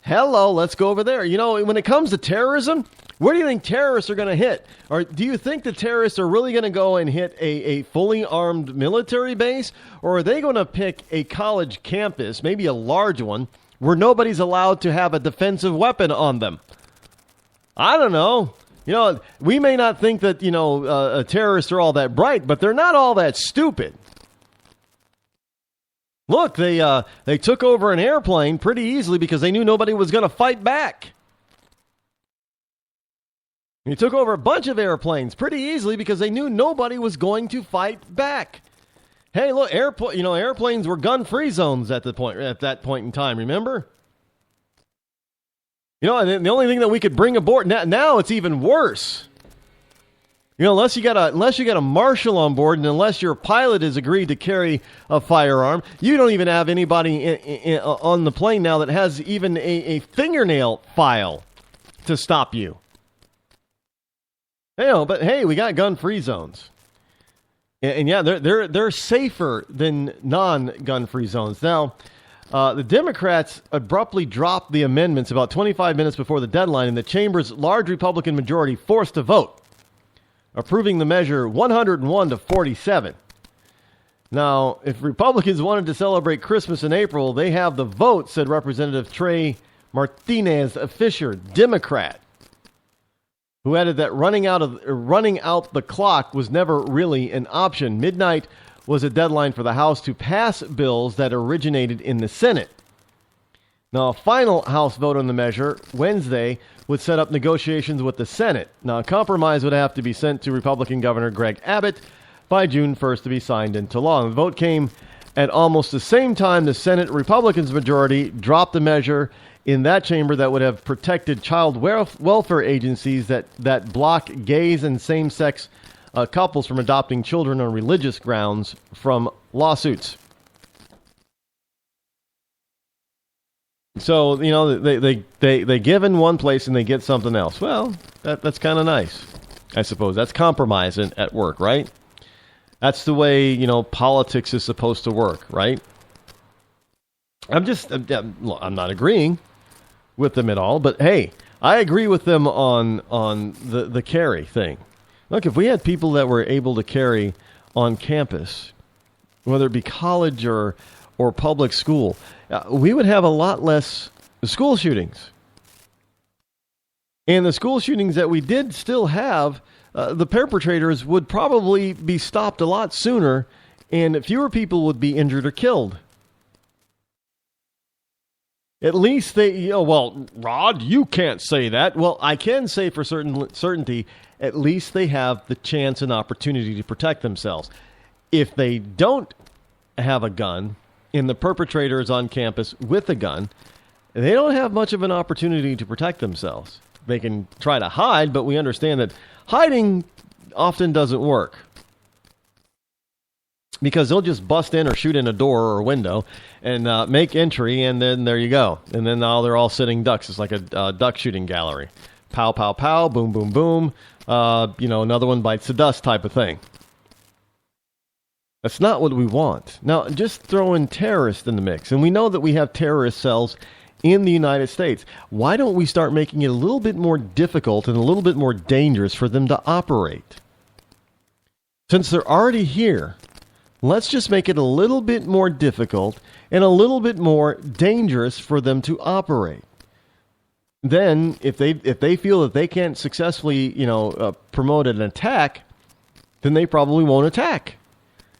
hello, let's go over there. You know, when it comes to terrorism, where do you think terrorists are going to hit? Or do you think the terrorists are really going to go and hit a fully armed military base? Or are they going to pick a college campus, maybe a large one, where nobody's allowed to have a defensive weapon on them? I don't know. You know, we may not think that, terrorists are all that bright, but they're not all that stupid. Look, they took over an airplane pretty easily because they knew nobody was going to fight back. They took over a bunch of airplanes pretty easily because they knew nobody was going to fight back. Hey, look, airplanes were gun-free zones at that point in time, remember? You know, the only thing that we could bring aboard now it's even worse. You know, unless you got a marshal on board, and unless your pilot has agreed to carry a firearm, you don't even have anybody on the plane now that has even a fingernail file to stop you. But hey, we got gun-free zones, and yeah, they're safer than non-gun-free zones now. The Democrats abruptly dropped the amendments about 25 minutes before the deadline, and the chamber's large Republican majority forced a vote, approving the measure 101 to 47. Now, if Republicans wanted to celebrate Christmas in April, they have the vote, said Representative Trey Martinez Fisher, Democrat, who added that running out the clock was never really an option. Midnight was a deadline for the House to pass bills that originated in the Senate. Now, a final House vote on the measure Wednesday would set up negotiations with the Senate. Now, a compromise would have to be sent to Republican Governor Greg Abbott by June 1st to be signed into law. The vote came at almost the same time the Senate Republicans majority dropped the measure in that chamber that would have protected child welfare agencies that block gays and same-sex couples from adopting children on religious grounds from lawsuits. So, you know, they give in one place and they get something else. Well, that's kind of nice, I suppose. That's compromise at work, right? That's the way, politics is supposed to work, right? I'm not agreeing with them at all, but hey, I agree with them on the carry thing. Look, if we had people that were able to carry on campus, whether it be college or public school, we would have a lot less school shootings. And the school shootings that we did still have, the perpetrators would probably be stopped a lot sooner, and fewer people would be injured or killed. At least they, well, Rod, you can't say that. Well, I can say for certainty, at least they have the chance and opportunity to protect themselves. If they don't have a gun and the perpetrator is on campus with a gun, they don't have much of an opportunity to protect themselves. They can try to hide, but we understand that hiding often doesn't work, because they'll just bust in or shoot in a door or a window and make entry, and then there you go. And then now they're all sitting ducks. It's like a duck shooting gallery. Pow, pow, pow, boom, boom, boom. Another one bites the dust type of thing. That's not what we want. Now, just throw in terrorists in the mix. And we know that we have terrorist cells in the United States. Why don't we start making it a little bit more difficult and a little bit more dangerous for them to operate? Since they're already here, let's just make it a little bit more difficult and a little bit more dangerous for them to operate. Then, if they feel that they can't successfully, promote an attack, then they probably won't attack.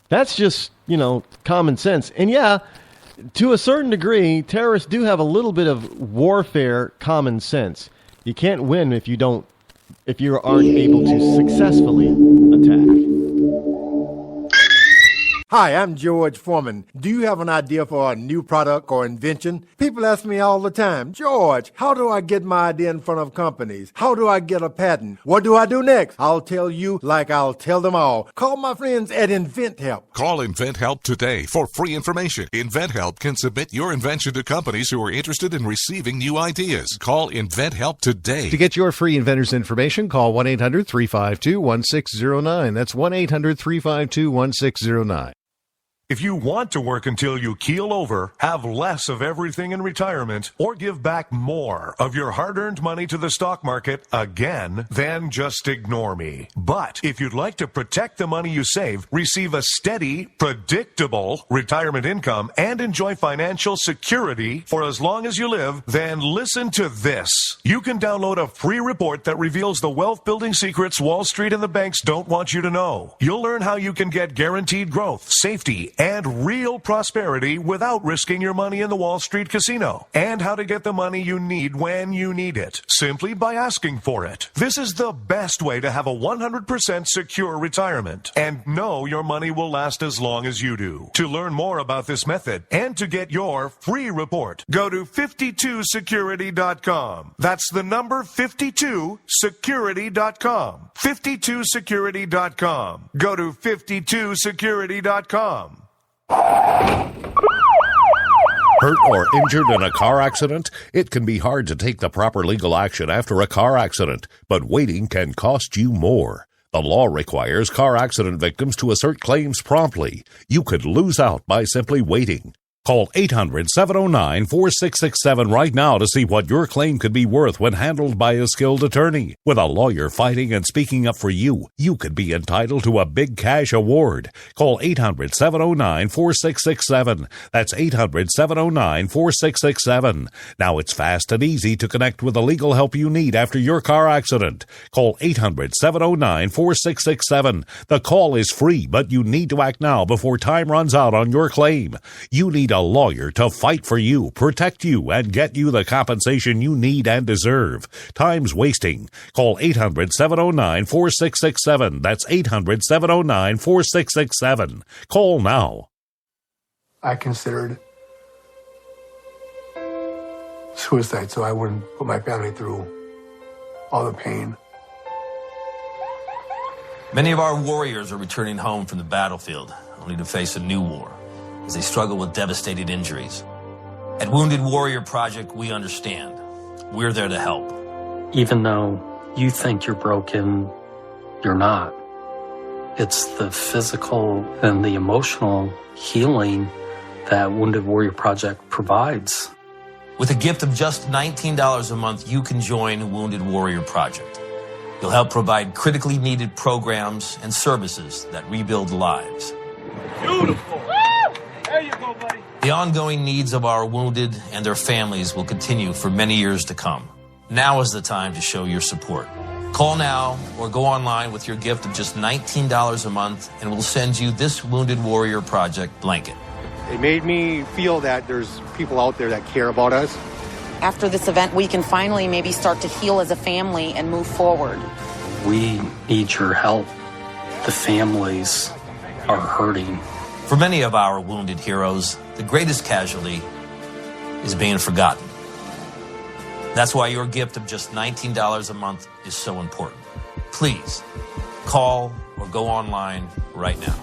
That's just, common sense. And yeah, to a certain degree, terrorists do have a little bit of warfare common sense. You can't win if you aren't able to successfully attack. Hi, I'm George Foreman. Do you have an idea for a new product or invention? People ask me all the time, George, how do I get my idea in front of companies? How do I get a patent? What do I do next? I'll tell you like I'll tell them all. Call my friends at InventHelp. Call InventHelp today for free information. InventHelp can submit your invention to companies who are interested in receiving new ideas. Call InventHelp today. To get your free inventor's information, call 1-800-352-1609. That's 1-800-352-1609. If you want to work until you keel over, have less of everything in retirement, or give back more of your hard-earned money to the stock market again, then just ignore me. But if you'd like to protect the money you save, receive a steady, predictable retirement income, and enjoy financial security for as long as you live, then listen to this. You can download a free report that reveals the wealth-building secrets Wall Street and the banks don't want you to know. You'll learn how you can get guaranteed growth, safety, and real prosperity without risking your money in the Wall Street casino, and how to get the money you need when you need it, simply by asking for it. This is the best way to have a 100% secure retirement and know your money will last as long as you do. To learn more about this method and to get your free report, go to 52security.com. That's the number 52security.com. 52security.com. Go to 52security.com. Hurt or injured in a car accident? It can be hard to take the proper legal action after a car accident, but waiting can cost you more. The law requires car accident victims to assert claims promptly. You could lose out by simply waiting. Call 800-709-4667 right now to see what your claim could be worth when handled by a skilled attorney. With a lawyer fighting and speaking up for you, you could be entitled to a big cash award. Call 800-709-4667. That's 800-709-4667. Now it's fast and easy to connect with the legal help you need after your car accident. Call 800-709-4667. The call is free, but you need to act now before time runs out on your claim. You need a lawyer to fight for you, protect you, and get you the compensation you need and deserve. Time's wasting. Call 800-709-4667. That's 800-709-4667. Call now. I considered suicide so I wouldn't put my family through all the pain. Many of our warriors are returning home from the battlefield, only to face a new war as they struggle with devastating injuries. At Wounded Warrior Project, we understand. We're there to help. Even though you think you're broken, you're not. It's the physical and the emotional healing that Wounded Warrior Project provides. With a gift of just $19 a month, you can join Wounded Warrior Project. You'll help provide critically needed programs and services that rebuild lives. Beautiful. There you go, buddy. The ongoing needs of our wounded and their families will continue for many years to come. Now is the time to show your support. Call now or go online with your gift of just $19 a month, and we'll send you this Wounded Warrior Project blanket. It made me feel that there's people out there that care about us. After this event, we can finally maybe start to heal as a family and move forward. We need your help. The families are hurting. For many of our wounded heroes, the greatest casualty is being forgotten. That's why your gift of just $19 a month is so important. Please call or go online right now.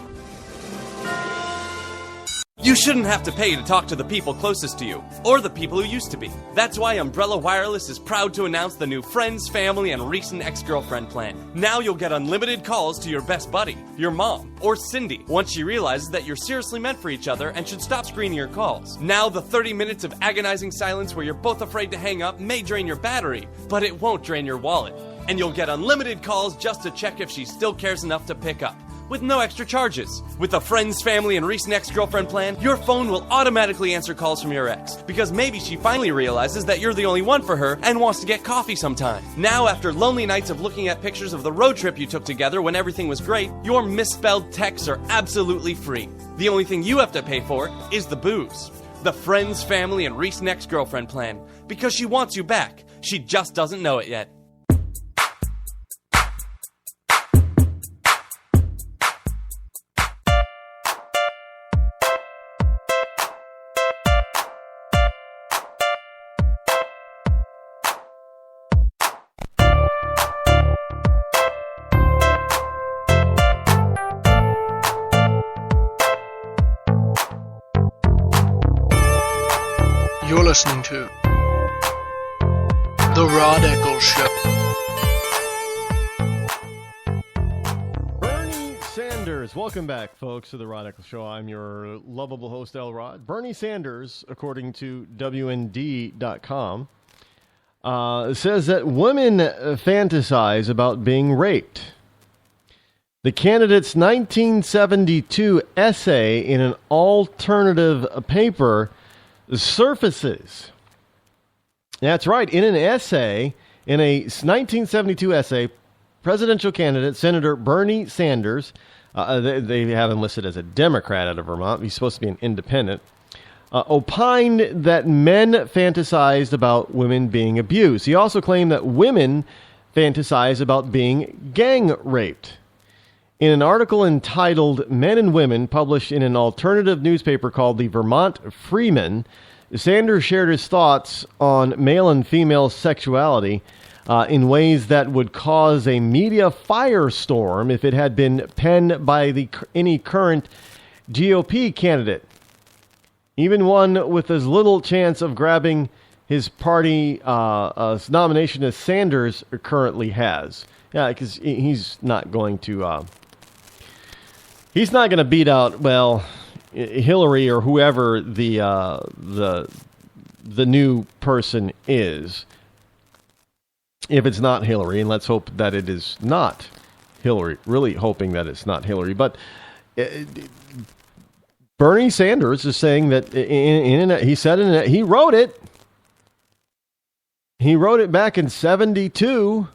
You shouldn't have to pay to talk to the people closest to you, or the people who used to be. That's why Umbrella Wireless is proud to announce the new Friends, Family, and Recent Ex-Girlfriend plan. Now you'll get unlimited calls to your best buddy, your mom, or Cindy, once she realizes that you're seriously meant for each other and should stop screening your calls. Now the 30 minutes of agonizing silence where you're both afraid to hang up may drain your battery, but it won't drain your wallet. And you'll get unlimited calls just to check if she still cares enough to pick up, with no extra charges. With the Friends, Family, and Recent Ex-Girlfriend plan, your phone will automatically answer calls from your ex, because maybe she finally realizes that you're the only one for her and wants to get coffee sometime. Now, after lonely nights of looking at pictures of the road trip you took together when everything was great, your misspelled texts are absolutely free. The only thing you have to pay for is the booze. The Friends, Family, and Recent Ex-Girlfriend plan, because she wants you back. She just doesn't know it yet. You're listening to The Rod Eccles Show. Bernie Sanders. Welcome back, folks, to The Rod Eccles Show. I'm your lovable host, L. Rod. Bernie Sanders, according to WND.com, says that women fantasize about being raped. The candidate's 1972 essay in an alternative paper surfaces. That's right. In an essay, in a 1972 essay, presidential candidate Senator Bernie Sanders, they have him listed as a Democrat out of Vermont. He's supposed to be an independent. Opined that men fantasized about women being abused. He also claimed that women fantasize about being gang raped. In an article entitled Men and Women, published in an alternative newspaper called the Vermont Freeman, Sanders shared his thoughts on male and female sexuality in ways that would cause a media firestorm if it had been penned by any current GOP candidate, even one with as little chance of grabbing his party nomination as Sanders currently has. Yeah, because he's not going to... He's not going to beat out, well, Hillary or whoever the new person is. If it's not Hillary, and let's hope that it is not Hillary. Really hoping that it's not Hillary. But Bernie Sanders is saying that he wrote it. He wrote it back in 1972.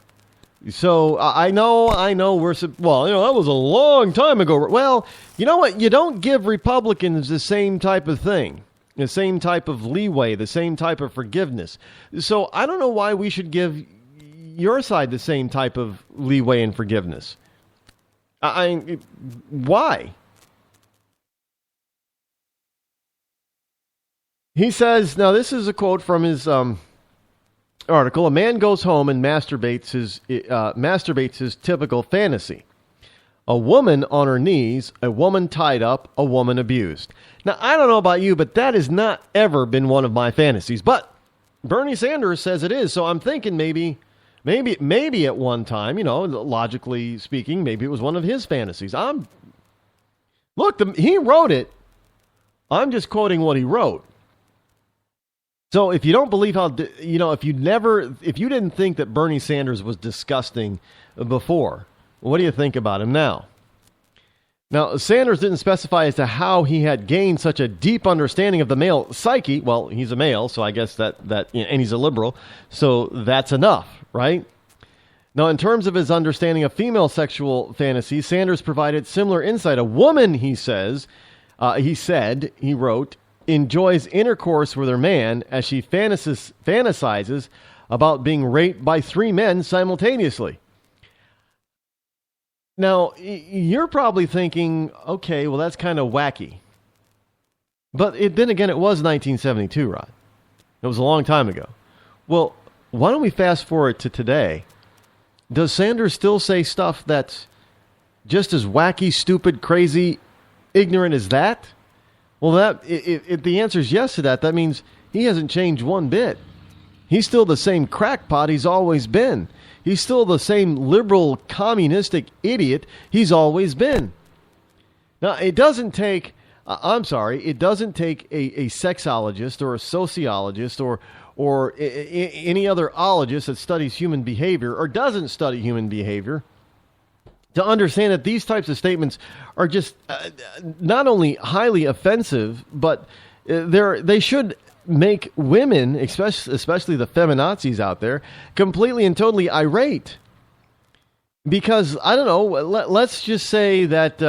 So I know that was a long time ago. Well, you know what? You don't give Republicans the same type of thing, the same type of leeway, the same type of forgiveness. So I don't know why we should give your side the same type of leeway and forgiveness. Why? He says, now this is a quote from his article. A man goes home and masturbates his typical fantasy. A woman on her knees, a woman tied up, a woman abused. Now, I don't know about you, but that has not ever been one of my fantasies. But Bernie Sanders says it is. So I'm thinking maybe at one time, logically speaking, maybe it was one of his fantasies. He wrote it. I'm just quoting what he wrote. So if you don't believe if you didn't think that Bernie Sanders was disgusting before, what do you think about him now? Now, Sanders didn't specify as to how he had gained such a deep understanding of the male psyche. Well, he's a male, so I guess that and he's a liberal, so that's enough, right? Now, in terms of his understanding of female sexual fantasies, Sanders provided similar insight. A woman, he wrote, enjoys intercourse with her man as she fantasizes about being raped by 3 men simultaneously. Now, you're probably thinking, okay, well, that's kind of wacky. But then again, it was 1972, Rod. It was a long time ago. Well, why don't we fast forward to today? Does Sanders still say stuff that's just as wacky, stupid, crazy, ignorant as that? Well, if the answer is yes to that, that means he hasn't changed one bit. He's still the same crackpot he's always been. He's still the same liberal, communistic idiot he's always been. Now, it doesn't take a sexologist or a sociologist or any other ologist that studies human behavior or doesn't study human behavior to understand that these types of statements are just not only highly offensive, but they should make women, especially the feminazis out there, completely and totally irate. Because, I don't know, let's just say that,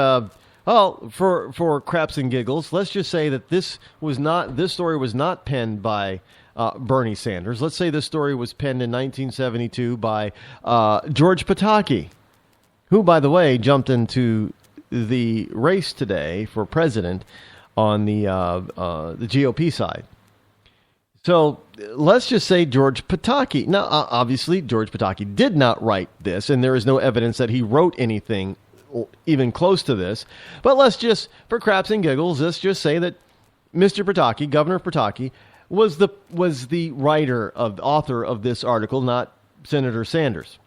for craps and giggles, let's just say that this story was not penned by Bernie Sanders. Let's say this story was penned in 1972 by George Pataki, who, by the way, jumped into the race today for president on the GOP side. So let's just say George Pataki. Now, obviously, George Pataki did not write this, and there is no evidence that he wrote anything even close to this. But let's just, for craps and giggles, let's just say that Mr. Pataki, Governor Pataki, was the author of this article, not Senator Sanders.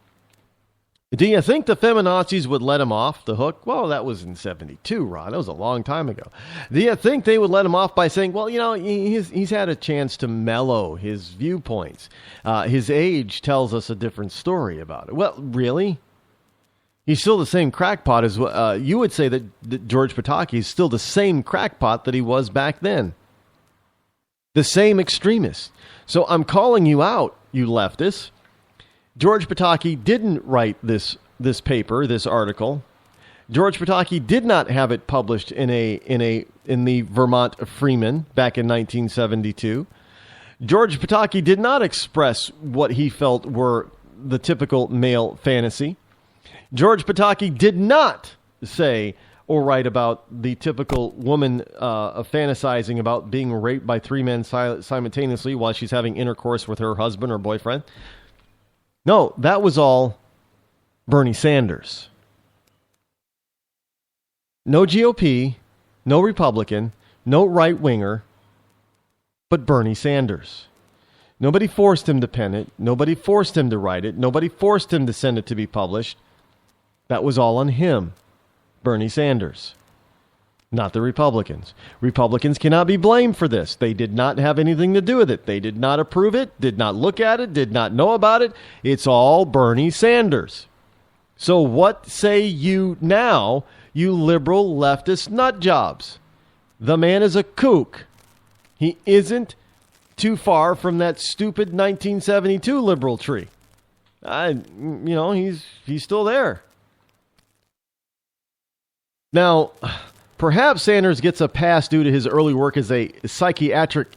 Do you think the feminazis would let him off the hook? Well, that was in 72, Rod. That was a long time ago. Do you think they would let him off by saying, well, he's had a chance to mellow his viewpoints. His age tells us a different story about it. Well, really? He's still the same crackpot as you would say that George Pataki is still the same crackpot that he was back then. The same extremist. So I'm calling you out, you leftists. George Pataki didn't write this paper, this article. George Pataki did not have it published in the Vermont Freeman back in 1972. George Pataki did not express what he felt were the typical male fantasy. George Pataki did not say or write about the typical woman fantasizing about being raped by three men simultaneously while she's having intercourse with her husband or boyfriend. No, that was all Bernie Sanders. No GOP, no Republican, no right-winger, but Bernie Sanders. Nobody forced him to pen it. Nobody forced him to write it. Nobody forced him to send it to be published. That was all on him, Bernie Sanders, not the Republicans. Republicans cannot be blamed for this. They did not have anything to do with it. They did not approve it, did not look at it, did not know about it. It's all Bernie Sanders. So what say you now, you liberal leftist nut jobs? The man is a kook. He isn't too far from that stupid 1972 liberal tree. He's still there. Now, perhaps Sanders gets a pass due to his early work as a psychiatric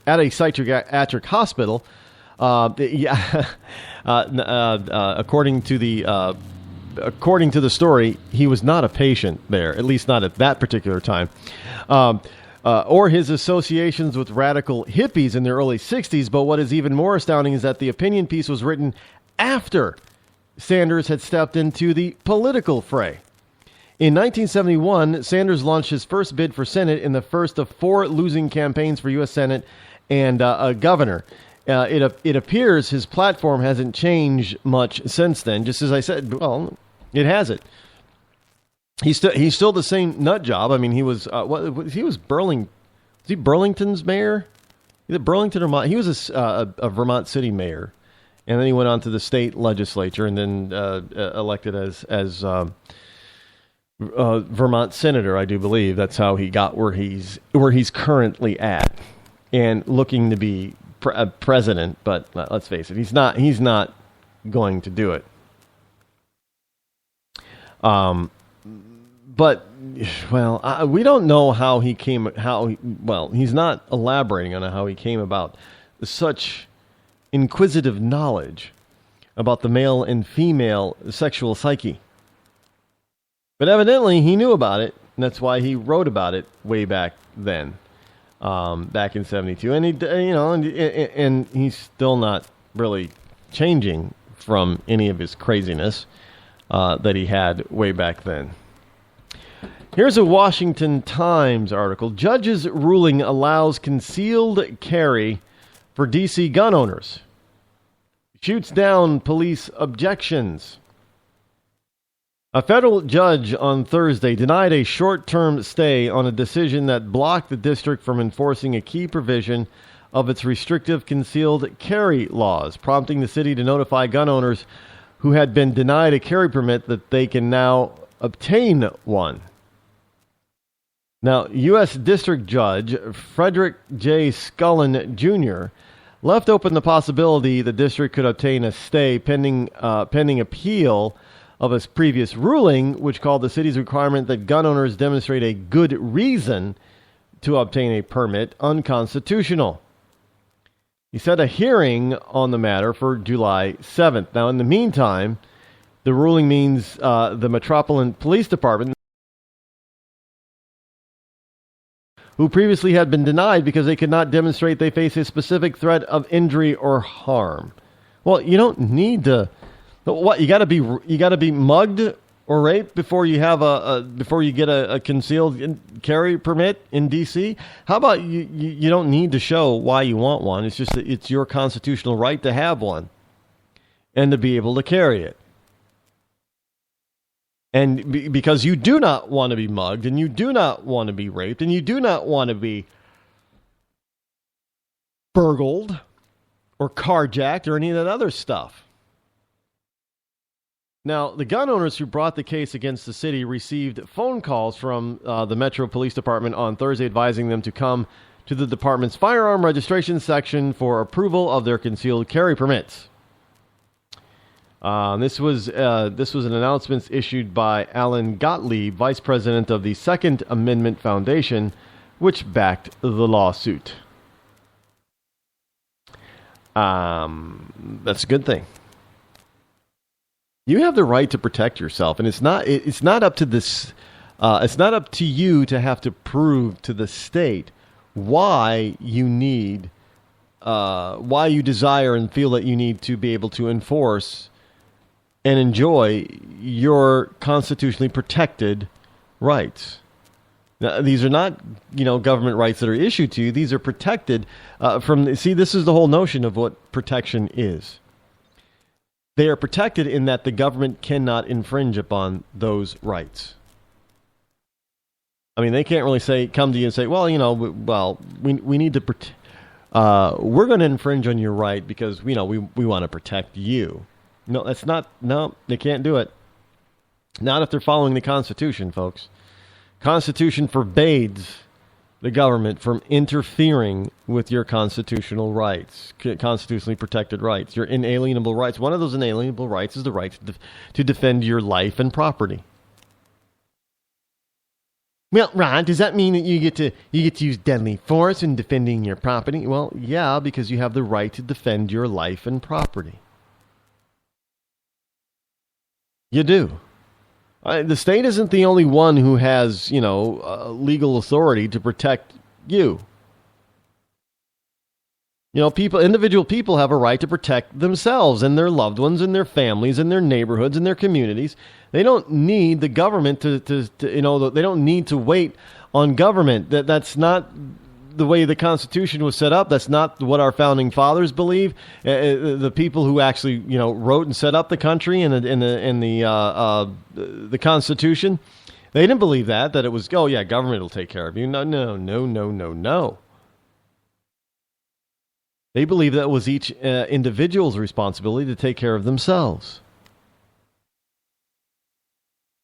hospital. According to the story, he was not a patient there, at least not at that particular time. Or his associations with radical hippies in the early 60s. But what is even more astounding is that the opinion piece was written after Sanders had stepped into the political fray. In 1971, Sanders launched his first bid for Senate in the first of 4 losing campaigns for U.S. Senate and a governor. It appears his platform hasn't changed much since then. Just as I said, well, it hasn't. He's still the same nut job. I mean, he was Burlington's mayor? Either Burlington or Vermont. He was a Vermont city mayor, and then he went on to the state legislature and then elected as Vermont senator, I do believe. That's how he got where he's currently at, and looking to be president. But let's face it, he's not going to do it. But we don't know how he came. He's not elaborating on how he came about such inquisitive knowledge about the male and female sexual psyche. But evidently, he knew about it, and that's why he wrote about it way back then, back in '72. And he's still not really changing from any of his craziness that he had way back then. Here's a Washington Times article. Judge's ruling allows concealed carry for D.C. gun owners. Shoots down police objections. A federal judge on Thursday denied a short-term stay on a decision that blocked the district from enforcing a key provision of its restrictive concealed carry laws, prompting the city to notify gun owners who had been denied a carry permit that they can now obtain one. Now, U.S. District Judge Frederick J. Scullin, Jr. left open the possibility the district could obtain a stay pending appeal of his previous ruling, which called the city's requirement that gun owners demonstrate a good reason to obtain a permit unconstitutional. He set a hearing on the matter for July 7th. Now, in the meantime, the ruling means the Metropolitan Police Department, who previously had been denied because they could not demonstrate they face a specific threat of injury or harm. Well, you don't need to. What, you got to be mugged or raped before you have before you get a concealed carry permit in D.C.? How about you don't need to show why you want one. It's just that it's your constitutional right to have one and to be able to carry it. And because you do not want to be mugged, and you do not want to be raped, and you do not want to be burgled or carjacked or any of that other stuff. Now, the gun owners who brought the case against the city received phone calls from the Metro Police Department on Thursday advising them to come to the department's firearm registration section for approval of their concealed carry permits. This was an announcement issued by Alan Gottlieb, vice president of the Second Amendment Foundation, which backed the lawsuit. That's a good thing. You have the right to protect yourself, and it's not up to this. It's not up to you to have to prove to the state why you need, why you desire and feel that you need to be able to enforce and enjoy your constitutionally protected rights. Now, these are not, government rights that are issued to you. These are protected see, this is the whole notion of what protection is. They are protected in that the government cannot infringe upon those rights. I mean, they can't really come to you and say, well, we need to we're going to infringe on your right because, we want to protect you. No, they can't do it. Not if they're following the Constitution, folks. Constitution forbids the government from interfering with your constitutional rights, constitutionally protected rights, your inalienable rights. One of those inalienable rights is the right to defend your life and property. Well, Rod, does that mean that you get to use deadly force in defending your property? Well, yeah, because you have the right to defend your life and property. You do. The state isn't the only one who has, legal authority to protect you. Individual people have a right to protect themselves and their loved ones and their families and their neighborhoods and their communities. They don't need the government to they don't need to wait on government. That's not the way the Constitution was set up. That's not what our founding fathers believe. The people who actually, wrote and set up the country and the Constitution, they didn't believe that it was, government will take care of you. No. They believe that it was each individual's responsibility to take care of themselves.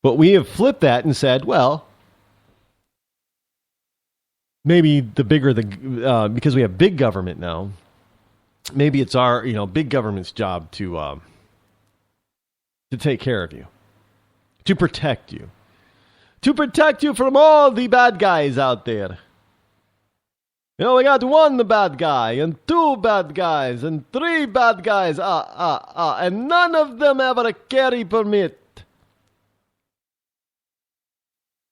But we have flipped that and said, well, maybe the bigger because we have big government now, maybe it's our, big government's job to take care of you, to protect you from all the bad guys out there. We got one bad guy and two bad guys and three bad guys, and none of them have a carry permit.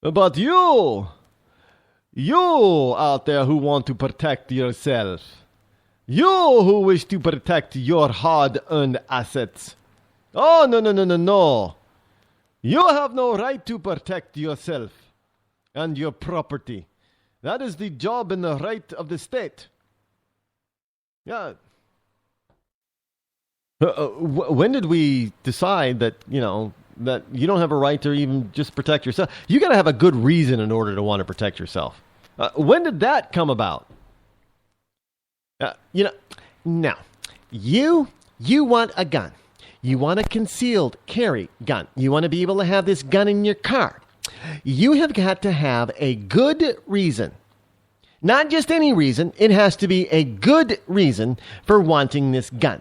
But you out there who want to protect yourself, you who wish to protect your hard-earned assets. Oh, no. You have no right to protect yourself and your property. That is the job and the right of the state. Yeah. When did we decide that, that you don't have a right to even just protect yourself? You got to have a good reason in order to want to protect yourself. When did that come about? Now, you want a gun. You want a concealed carry gun. You want to be able to have this gun in your car. You have got to have a good reason. Not just any reason. It has to be a good reason for wanting this gun.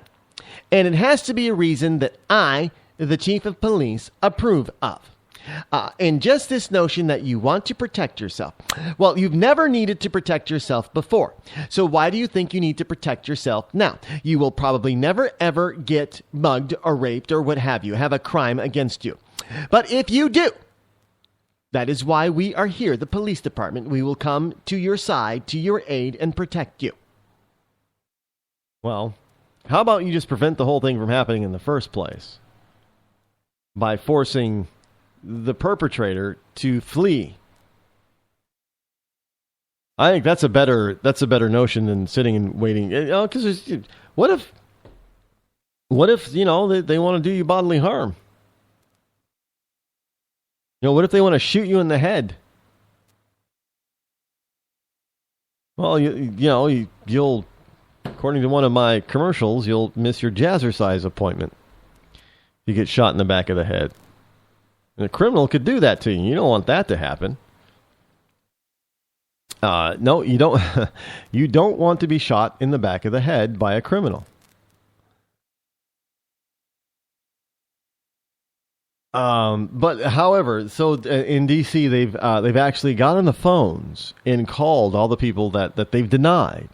And it has to be a reason that I, the chief of police, approve of. And just this notion that you want to protect yourself. Well, you've never needed to protect yourself before. So why do you think you need to protect yourself now? You will probably never, ever get mugged or raped or what have you, have a crime against you. But if you do, that is why we are here, the police department. We will come to your side, to your aid, and protect you. Well, how about you just prevent the whole thing from happening in the first place? By forcing the perpetrator to flee. I think that's a better notion than sitting and waiting. Because what if they want to do you bodily harm? What if they want to shoot you in the head? Well, you'll according to one of my commercials, you'll miss your jazzercise appointment. You get shot in the back of the head. And a criminal could do that to you. You don't want that to happen. No, you don't. You don't want to be shot in the back of the head by a criminal. But however, so in D.C. they've actually got on the phones and called all the people that they've denied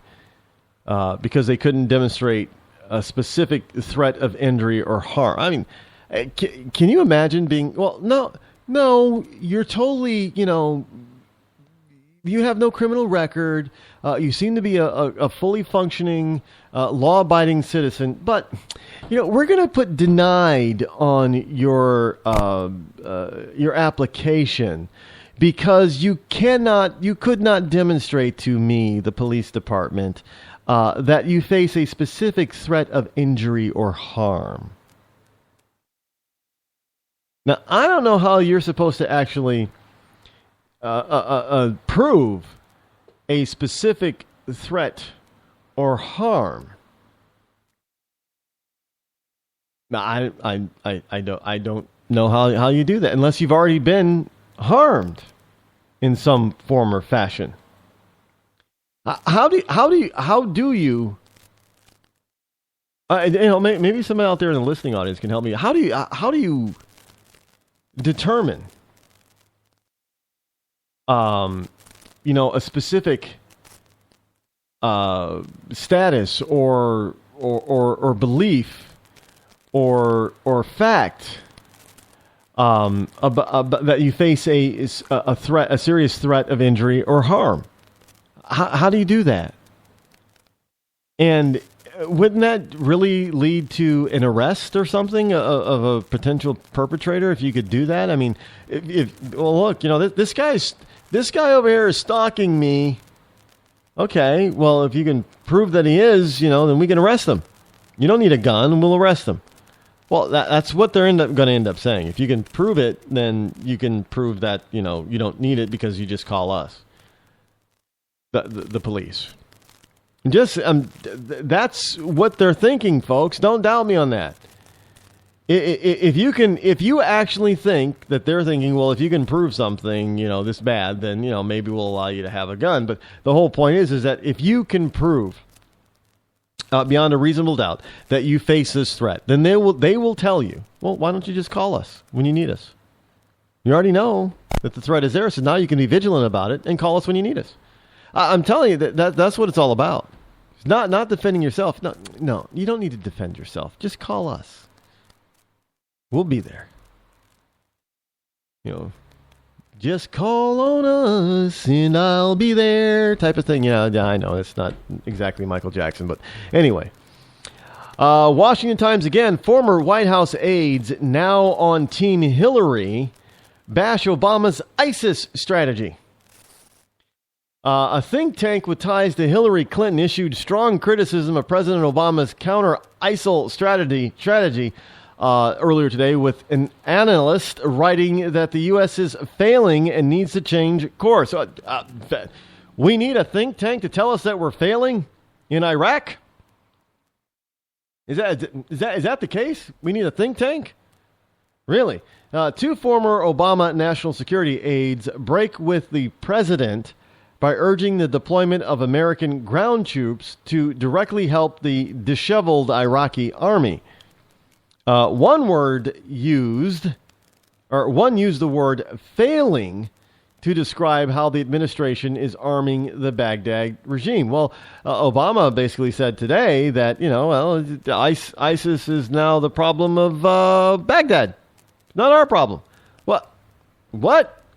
because they couldn't demonstrate a specific threat of injury or harm. I mean, can you imagine being? Well, no, you're totally, you have no criminal record. You seem to be a fully functioning, law-abiding citizen. But, we're going to put denied on your application because you could not demonstrate to me, the police department, that you face a specific threat of injury or harm. Now, I don't know how you're supposed to actually prove a specific threat or harm. Now, I don't know how you do that unless you've already been harmed in some form or fashion. How do you? Maybe someone out there in the listening audience can help me. How do you determine a specific status or belief or fact that you face a threat, a serious threat of injury or harm? How do you do that? And wouldn't that really lead to an arrest or something of a potential perpetrator if you could do that? I mean, look, this guy over here is stalking me. Okay, well, if you can prove that he is, then we can arrest him. You don't need a gun, and we'll arrest him. Well, that's what they're going to end up saying. If you can prove it, then you can prove that, you don't need it because you just call us, the police. That's what they're thinking, folks. Don't doubt me on that. If you actually think that they're thinking, well, if you can prove something, this bad, then, maybe we'll allow you to have a gun. But the whole point is that if you can prove beyond a reasonable doubt that you face this threat, then they will tell you, well, why don't you just call us when you need us? You already know that the threat is there, so now you can be vigilant about it and call us when you need us. I'm telling you that's what it's all about. It's not defending yourself. No, you don't need to defend yourself. Just call us. We'll be there. Just call on us and I'll be there type of thing. Yeah, I know it's not exactly Michael Jackson, but anyway. Washington Times again, former White House aides now on Team Hillary bash Obama's ISIS strategy. A think tank with ties to Hillary Clinton issued strong criticism of President Obama's counter-ISIL strategy earlier today, with an analyst writing that the U.S. is failing and needs to change course. We need a think tank to tell us that we're failing in Iraq? Is that the case? We need a think tank? Really? Two former Obama national security aides break with the president by urging the deployment of American ground troops to directly help the disheveled Iraqi army. One used the word failing to describe how the administration is arming the Baghdad regime. Well, Obama basically said today that, ISIS is now the problem of Baghdad. Not our problem. What?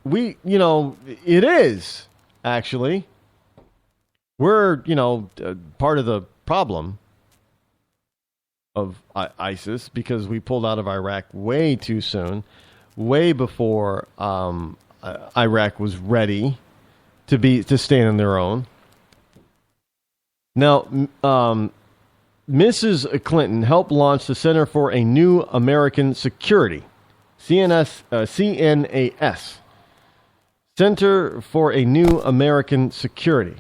It is, actually. We're, part of the problem of ISIS because we pulled out of Iraq way too soon. way before Iraq was ready to stand on their own. Now, Mrs. Clinton helped launch the Center for a New American Security, CNAS, Center for a New American Security.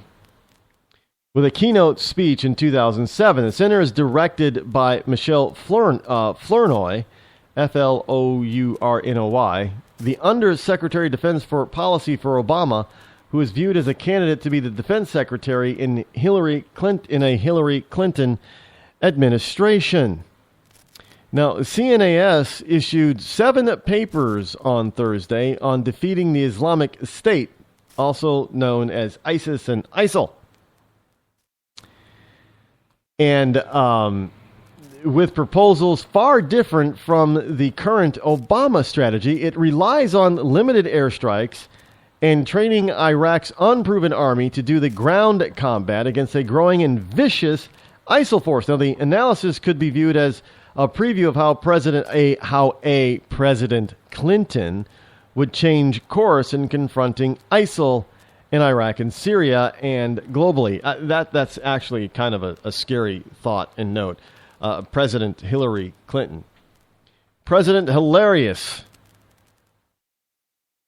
With a keynote speech in 2007, the center is directed by Michelle Flournoy, Flournoy, the Undersecretary of Defense for Policy for Obama, who is viewed as a candidate to be the defense secretary in a Hillary Clinton administration. Now, CNAS issued 7 papers on Thursday on defeating the Islamic State, also known as ISIS and ISIL. And with proposals far different from the current Obama strategy, it relies on limited airstrikes and training Iraq's unproven army to do the ground combat against a growing and vicious ISIL force. Now, the analysis could be viewed as a preview of how President Clinton would change course in confronting ISIL in Iraq and Syria and globally. That's actually kind of a scary thought and note. President Hillary Clinton. President Hilarious.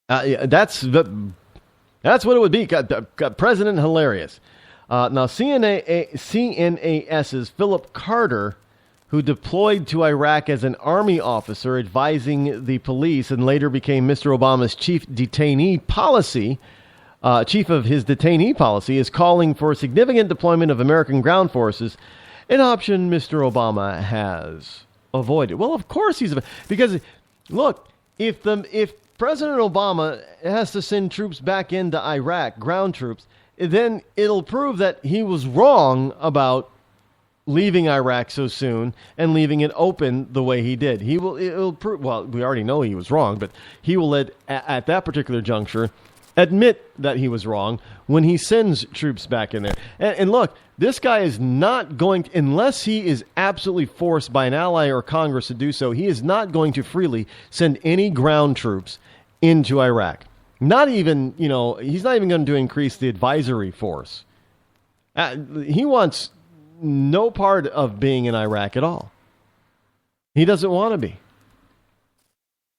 That's what it would be. President Hilarious. Now, CNAS's Philip Carter, who deployed to Iraq as an army officer advising the police and later became Mr. Obama's chief of his detainee policy, is calling for significant deployment of American ground forces, an option Mr. Obama has avoided. Well, of course because look, if President Obama has to send troops back into Iraq, ground troops, then it'll prove that he was wrong about leaving Iraq so soon and leaving it open the way he did. It'll prove, well, we already know he was wrong, but he will at that particular juncture admit that he was wrong when he sends troops back in there. And look, this guy is not going to, unless he is absolutely forced by an ally or Congress to do so, he is not going to freely send any ground troops into Iraq. Not even, he's not even going to increase the advisory force. He wants no part of being in Iraq at all. He doesn't want to be.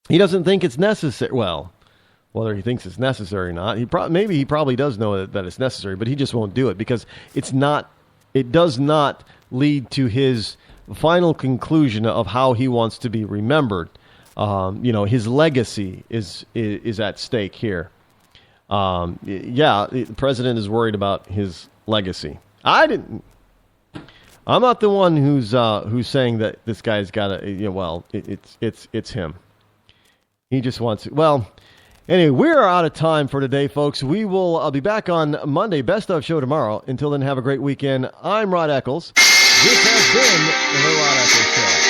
He doesn't think it's necessary. Well, whether he thinks it's necessary or not, he probably does know that it's necessary, but he just won't do it because it does not lead to his final conclusion of how he wants to be remembered. His legacy is at stake here. The president is worried about his legacy. I'm not the one who's saying that this guy's got to. It's him. He just wants to. Well, anyway, we're out of time for today, folks. I'll be back on Monday. Best of show tomorrow. Until then, have a great weekend. I'm Rod Eccles. This has been the Rod Eccles Show.